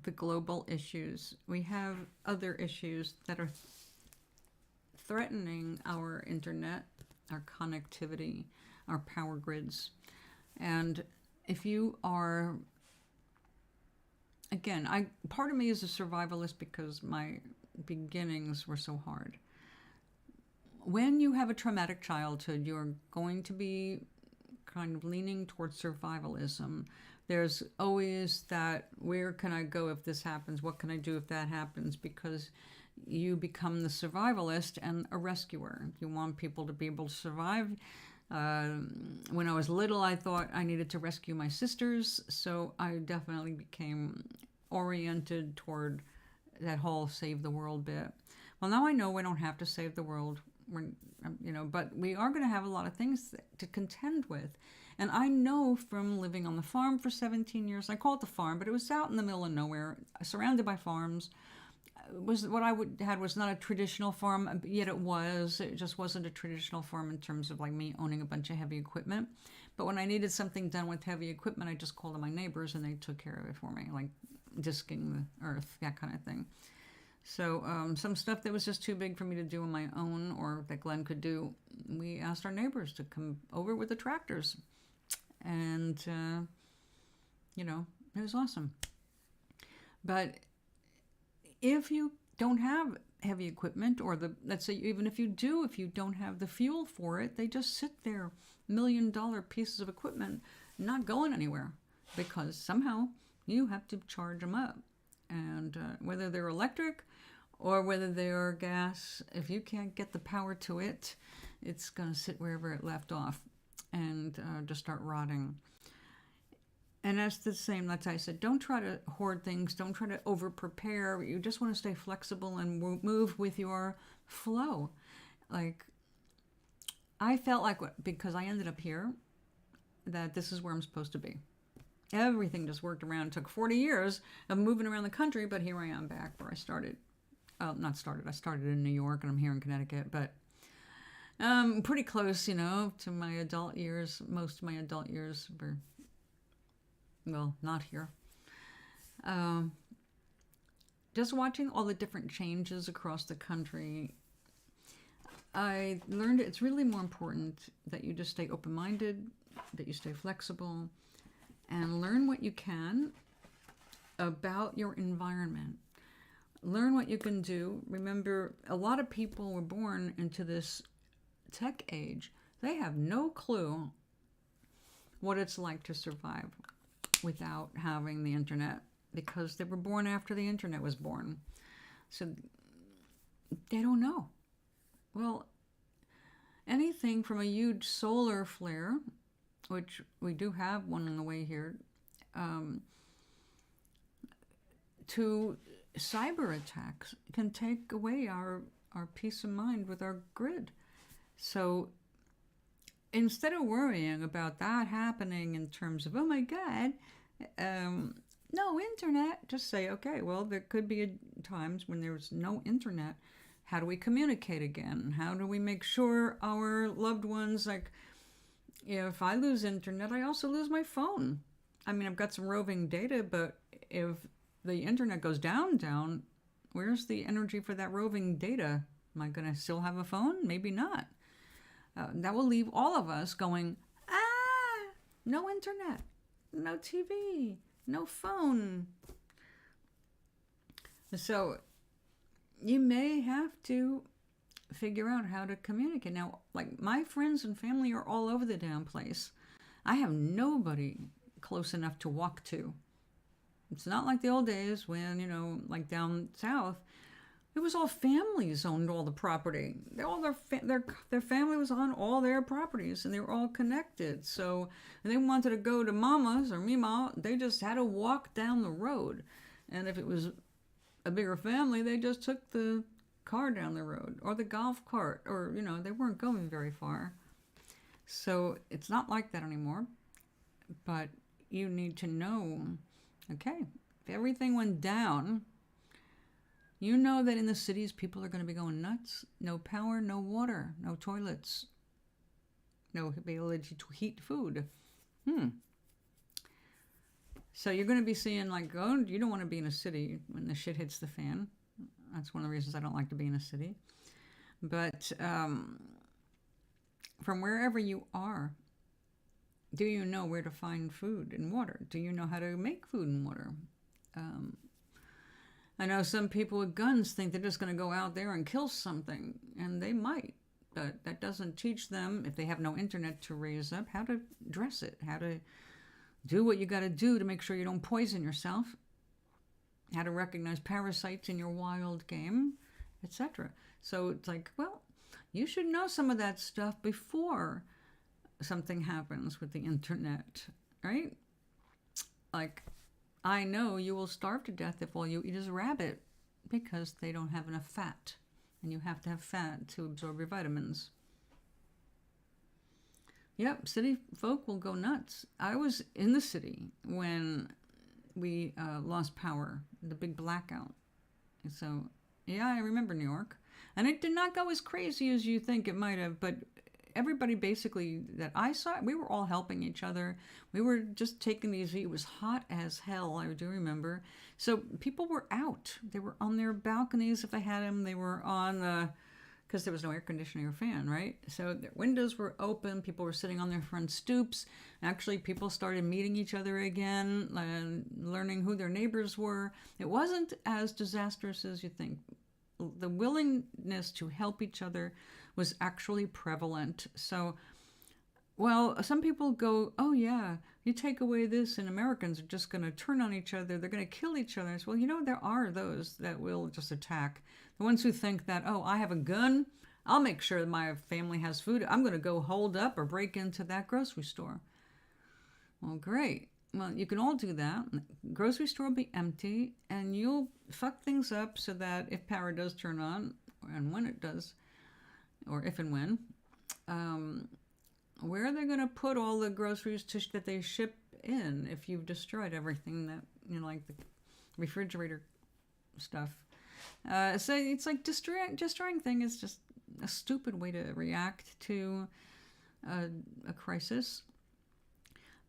the global issues. We have other issues that are threatening our internet, our connectivity, our power grids. And if you are, again, part of me is a survivalist because my beginnings were so hard. When you have a traumatic childhood, you're going to be kind of leaning towards survivalism. There's always that, where can I go if this happens? What can I do if that happens? Because you become the survivalist and a rescuer. You want people to be able to survive. When I was little, I thought I needed to rescue my sisters, so I definitely became oriented toward that whole save the world bit. Well, now I know we don't have to save the world. But we are going to have a lot of things to contend with. And I know from living on the farm for 17 years, I call it the farm, but it was out in the middle of nowhere, surrounded by farms. What I had was not a traditional farm, yet it was. It just wasn't a traditional farm in terms of like me owning a bunch of heavy equipment. But when I needed something done with heavy equipment, I just called on my neighbors and they took care of it for me, like disking the earth, that kind of thing. So some stuff that was just too big for me to do on my own, or that Glenn could do, we asked our neighbors to come over with the tractors. And, it was awesome. But if you don't have heavy equipment, or let's say even if you do, if you don't have the fuel for it, they just sit there, $1 million pieces of equipment, not going anywhere, because somehow you have to charge them up. And whether they're electric or whether they are gas, if you can't get the power to it, it's going to sit wherever it left off and just start rotting. And that's the same, like I said, don't try to hoard things. Don't try to over-prepare. You just want to stay flexible and move with your flow. Like, I felt like, because I ended up here, that this is where I'm supposed to be. Everything just worked around. It took 40 years of moving around the country, but here I am back where I started. I started in New York, and I'm here in Connecticut, but pretty close, to my adult years. Most of my adult years were, well, not here. Just watching all the different changes across the country, I learned it's really more important that you just stay open-minded, that you stay flexible, and learn what you can about your environment. Learn what you can do. Remember, a lot of people were born into this tech age. They have no clue what it's like to survive without having the internet, because they were born after the internet was born. So they don't know. Well, anything from a huge solar flare, which we do have one on the way here, to cyber attacks can take away our peace of mind with our grid. So instead of worrying about that happening in terms of, oh my God, no internet, just say, okay, well, there could be times when there's no internet. How do we communicate again? How do we make sure our loved ones, like, if I lose internet, I also lose my phone. I mean, I've got some roving data, but if the internet goes down, where's the energy for that roving data? Am I going to still have a phone? Maybe not. That will leave all of us going, no internet, no TV, no phone. So you may have to figure out how to communicate. Now, like, my friends and family are all over the damn place. I have nobody close enough to walk to. It's not like the old days when, like down south, it was all families owned all the property. Their family was on all their properties, and they were all connected. So when they wanted to go to Mama's or Mima, they just had to walk down the road. And if it was a bigger family, they just took the car down the road or the golf cart, or they weren't going very far. So it's not like that anymore. But you need to know, okay, if everything went down, you know that in the cities people are going to be going nuts. No power, no water, no toilets, no ability to heat food. So you're going to be seeing, like, oh, you don't want to be in a city when the shit hits the fan. That's one of the reasons I don't like to be in a city. But from wherever you are, do you know where to find food and water? Do you know how to make food and water? I know some people with guns think they're just going to go out there and kill something, and they might. But that doesn't teach them, if they have no internet to raise up, how to dress it, how to do what you got to do to make sure you don't poison yourself, how to recognize parasites in your wild game, etc. So it's like, well, you should know some of that stuff before something happens with the internet, right? Like, I know you will starve to death if all you eat is rabbit, because they don't have enough fat, and you have to have fat to absorb your vitamins. Yep, city folk will go nuts. I was in the city when we lost power, the big blackout. So, yeah, I remember New York. And it did not go as crazy as you think it might have, but everybody basically that I saw, we were all helping each other. We were just taking it easy. It was hot as hell, I do remember. So people were out. They were on their balconies if they had them. They were on the, because there was no air conditioning or fan, right? So their windows were open. People were sitting on their front stoops. Actually, people started meeting each other again and learning who their neighbors were. It wasn't as disastrous as you think. The willingness to help each other was actually prevalent. So, well, some people go, oh yeah, you take away this and Americans are just going to turn on each other. They're going to kill each other. Well, there are those that will just attack. The ones who think that, oh, I have a gun, I'll make sure that my family has food. I'm going to go hold up or break into that grocery store. Well, great. Well, you can all do that. Grocery store will be empty, and you'll fuck things up so that if power does turn on, and when it does, or if and when, where are they going to put all the groceries that they ship in if you've destroyed everything that, like the refrigerator stuff? So it's like destroying thing is just a stupid way to react to a crisis.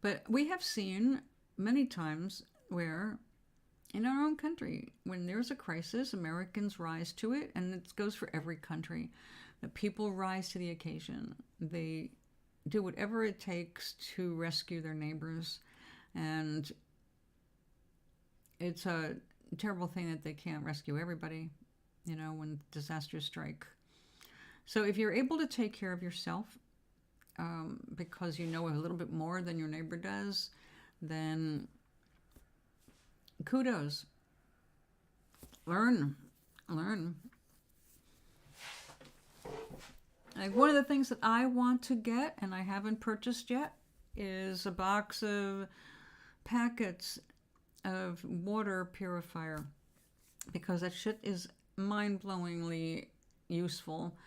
But we have seen many times where in our own country, when there's a crisis, Americans rise to it, and it goes for every country. The people rise to the occasion. They do whatever it takes to rescue their neighbors, and it's a terrible thing that they can't rescue everybody, when disasters strike. So if you're able to take care of yourself, because you know a little bit more than your neighbor does, then kudos. Learn. Like, one of the things that I want to get, and I haven't purchased yet, is a box of packets of water purifier, because that shit is mind-blowingly useful,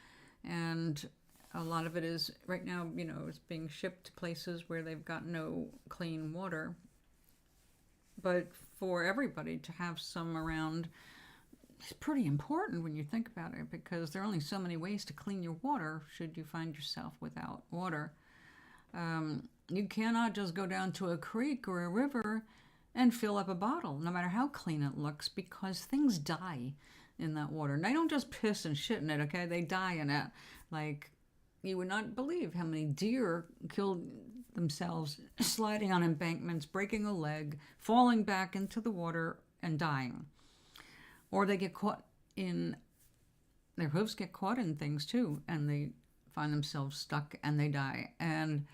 and a lot of it is right now, it's being shipped to places where they've got no clean water. But for everybody to have some around is pretty important when you think about it, because there are only so many ways to clean your water should you find yourself without water. You cannot just go down to a creek or a river and fill up a bottle, no matter how clean it looks, because things die in that water. And they don't just piss and shit in it, okay? They die in it. Like, you would not believe how many deer killed themselves sliding on embankments, breaking a leg, falling back into the water, and dying. Or they get caught their hooves get caught in things too, and they find themselves stuck and they die. And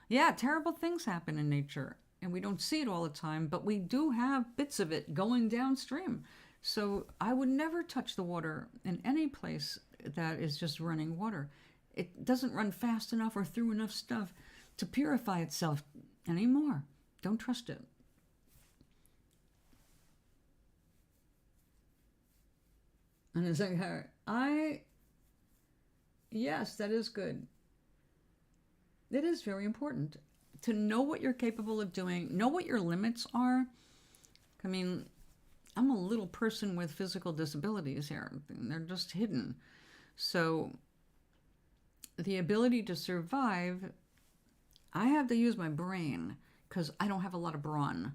yeah, terrible things happen in nature, and we don't see it all the time, but we do have bits of it going downstream. So I would never touch the water in any place that is just running water. It doesn't run fast enough or through enough stuff to purify itself anymore. Don't trust it. And it's like, yes, that is good. It is very important to know what you're capable of doing, know what your limits are. I mean, I'm a little person with physical disabilities here. They're just hidden. So the ability to survive, I have to use my brain, because I don't have a lot of brawn,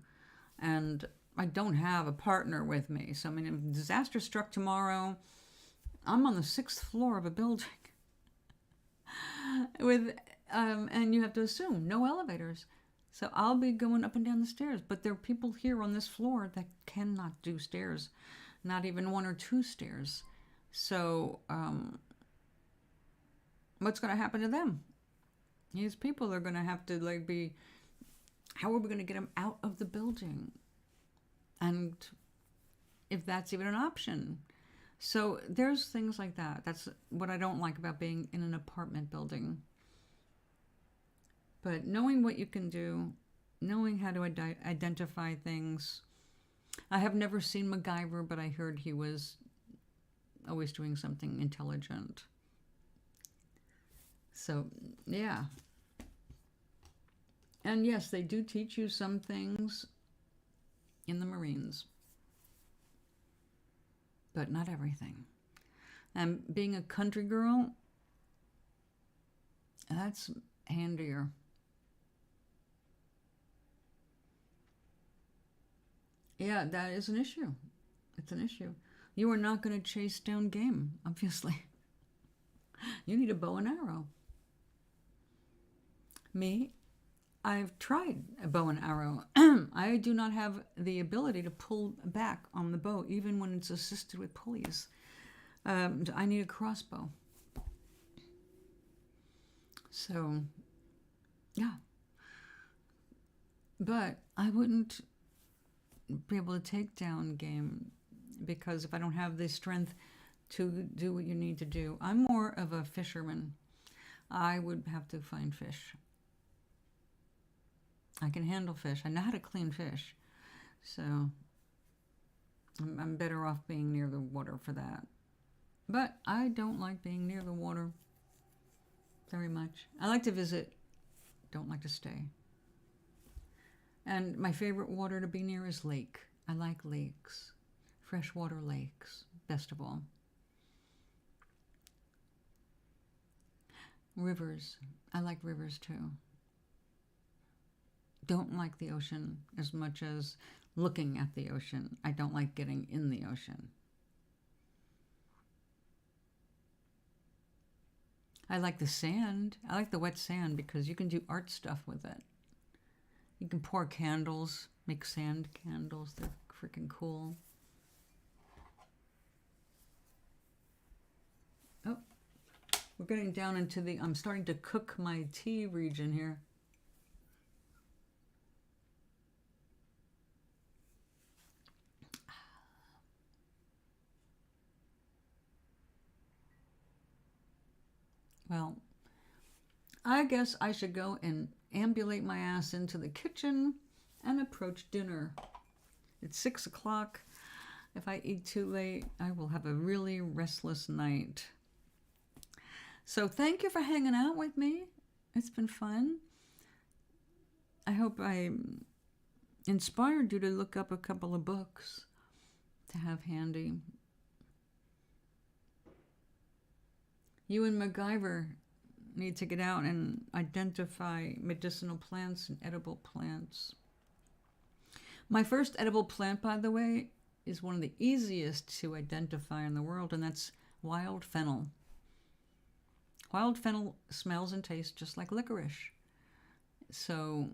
and I don't have a partner with me. So, I mean, if disaster struck tomorrow, I'm on the 6th floor of a building and you have to assume no elevators. So I'll be going up and down the stairs, but there are people here on this floor that cannot do stairs, not even 1 or 2 stairs. So, what's going to happen to them? These people are going to have to how are we going to get them out of the building? And if that's even an option. So there's things like that. That's what I don't like about being in an apartment building. But knowing what you can do, knowing how to identify things. I have never seen MacGyver, but I heard he was always doing something intelligent. So, yeah. And yes, they do teach you some things in the Marines, but not everything. And being a country girl, that's handier. Yeah, that is an issue. It's an issue. You are not going to chase down game, obviously. You need a bow and arrow. Me, I've tried a bow and arrow. I do not have the ability to pull back on the bow, even when it's assisted with pulleys. I need a crossbow. So, yeah. But I wouldn't be able to take down game, because if I don't have the strength to do what you need to do. I'm more of a fisherman. I would have to find fish. I can handle fish. I know how to clean fish. So I'm better off being near the water for that. But I don't like being near the water very much. I like to visit, don't like to stay. And my favorite water to be near is lake. I like lakes, freshwater lakes, best of all. Rivers. I like rivers too. Don't like the ocean as much as looking at the ocean. I don't like getting in the ocean. I like the sand. I like the wet sand because you can do art stuff with it. You can pour candles, make sand candles. They're freaking cool. Oh, we're getting down into the, I'm starting to cook my tea region here. Well, I guess I should go and ambulate my ass into the kitchen and approach dinner. It's 6 o'clock. If I eat too late, I will have a really restless night. So thank you for hanging out with me. It's been fun. I hope I inspired you to look up a couple of books to have handy. You and MacGyver need to get out and identify medicinal plants and edible plants. My first edible plant, by the way, is one of the easiest to identify in the world, and that's wild fennel. Wild fennel smells and tastes just like licorice. So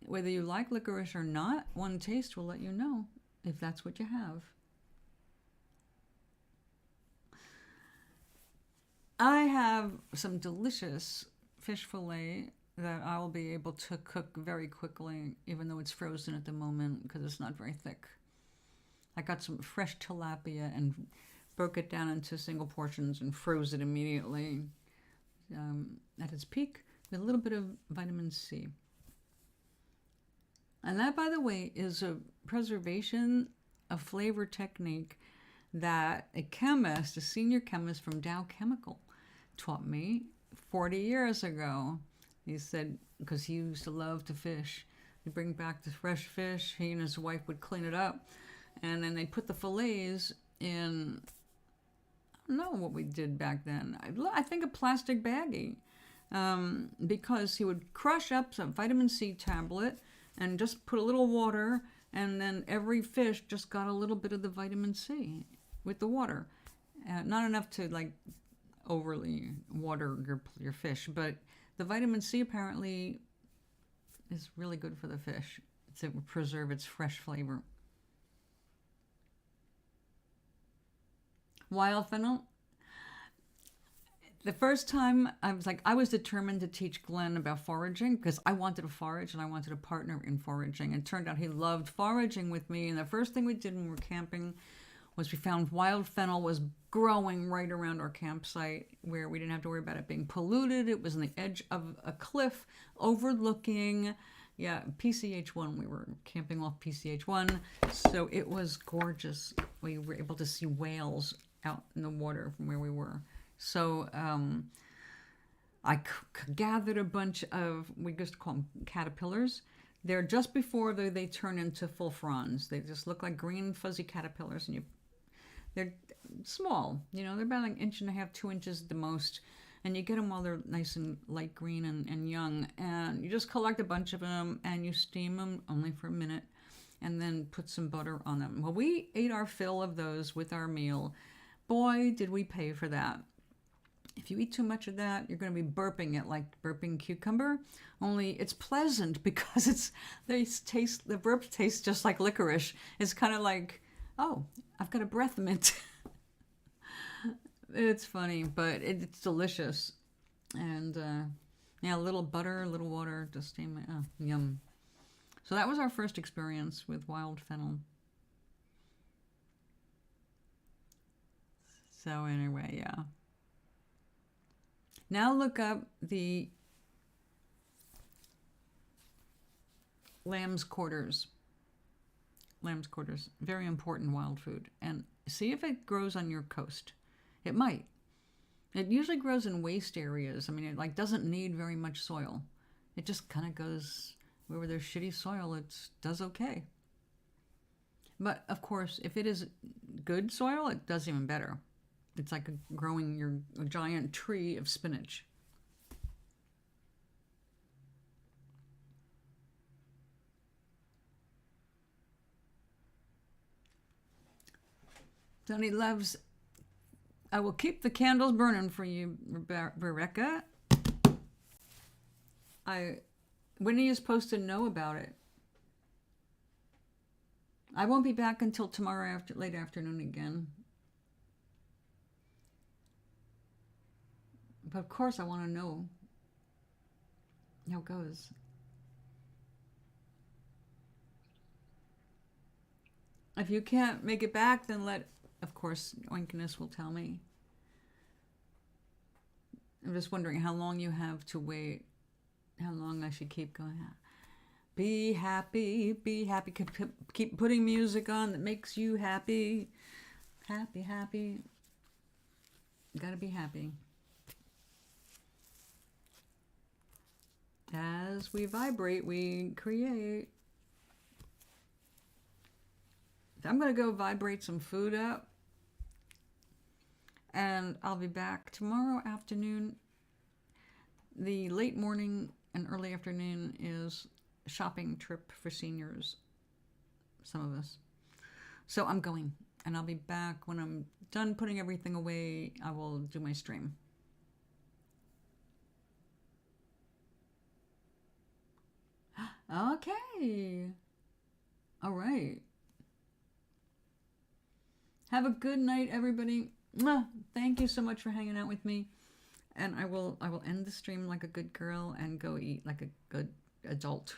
whether you like licorice or not, one taste will let you know if that's what you have. I have some delicious fish fillet that I will be able to cook very quickly, even though it's frozen at the moment because it's not very thick. I got some fresh tilapia and broke it down into single portions and froze it immediately at its peak with a little bit of vitamin C. And that, by the way, is a preservation, a flavor technique that a chemist, a senior chemist from Dow Chemical, taught me 40 years ago. He said, because he used to love to fish, he'd bring back the fresh fish, he and his wife would clean it up, and then they'd put the fillets in, I don't know what we did back then, I think a plastic baggie, because he would crush up some vitamin C tablet and just put a little water, and then every fish just got a little bit of the vitamin C with the water. Not enough to like overly water your fish, but the vitamin C apparently is really good for the fish to preserve its fresh flavor. Wild fennel. The first time I was determined to teach Glenn about foraging because I wanted to forage and I wanted a partner in foraging. It turned out he loved foraging with me, and the first thing we did when we were camping was we found wild fennel was growing right around our campsite where we didn't have to worry about it being polluted. It was on the edge of a cliff overlooking, PCH1. We were camping off PCH1, so it was gorgeous. We were able to see whales out in the water from where we were. So I gathered a bunch of, we just call them caterpillars. They're just before they turn into full fronds. They just look like green fuzzy caterpillars, and they're small, they're about like 1.5 inches, 2 inches at the most, and you get them while they're nice and light green and young, and you just collect a bunch of them and you steam them only for a minute and then put some butter on them. Well, we ate our fill of those with our meal. Boy, did we pay for that. If you eat too much of that, you're going to be burping it like burping cucumber, only it's pleasant because the burps taste just like licorice. It's kind of like, oh, I've got a breath mint. It's funny, but it's delicious. And a little butter, a little water, just steam it. Oh, yum. So that was our first experience with wild fennel. So anyway, yeah. Now look up the lamb's quarters. Lamb's quarters, very important wild food. And see if it grows on your coast. It might. It usually grows in waste areas. I mean, it like doesn't need very much soil. It just kind of goes where there's shitty soil, it does okay. But of course, if it is good soil, it does even better. It's like growing a giant tree of spinach. Tony loves, I will keep the candles burning for you, Rebecca. Winnie is supposed to know about it. I won't be back until tomorrow late afternoon again. But of course I want to know how it goes. If you can't make it back, then of course, Oinkiness will tell me. I'm just wondering how long you have to wait. How long I should keep going. Be happy, be happy. Keep putting music on that makes you happy. Happy, happy. You gotta be happy. As we vibrate, we create. I'm gonna go vibrate some food up. And I'll be back tomorrow afternoon. The late morning and early afternoon is a shopping trip for seniors, some of us. So I'm going, and I'll be back when I'm done putting everything away. I will do my stream. Okay. All right. Have a good night, everybody. Thank you so much for hanging out with me. And I will end the stream like a good girl and go eat like a good adult.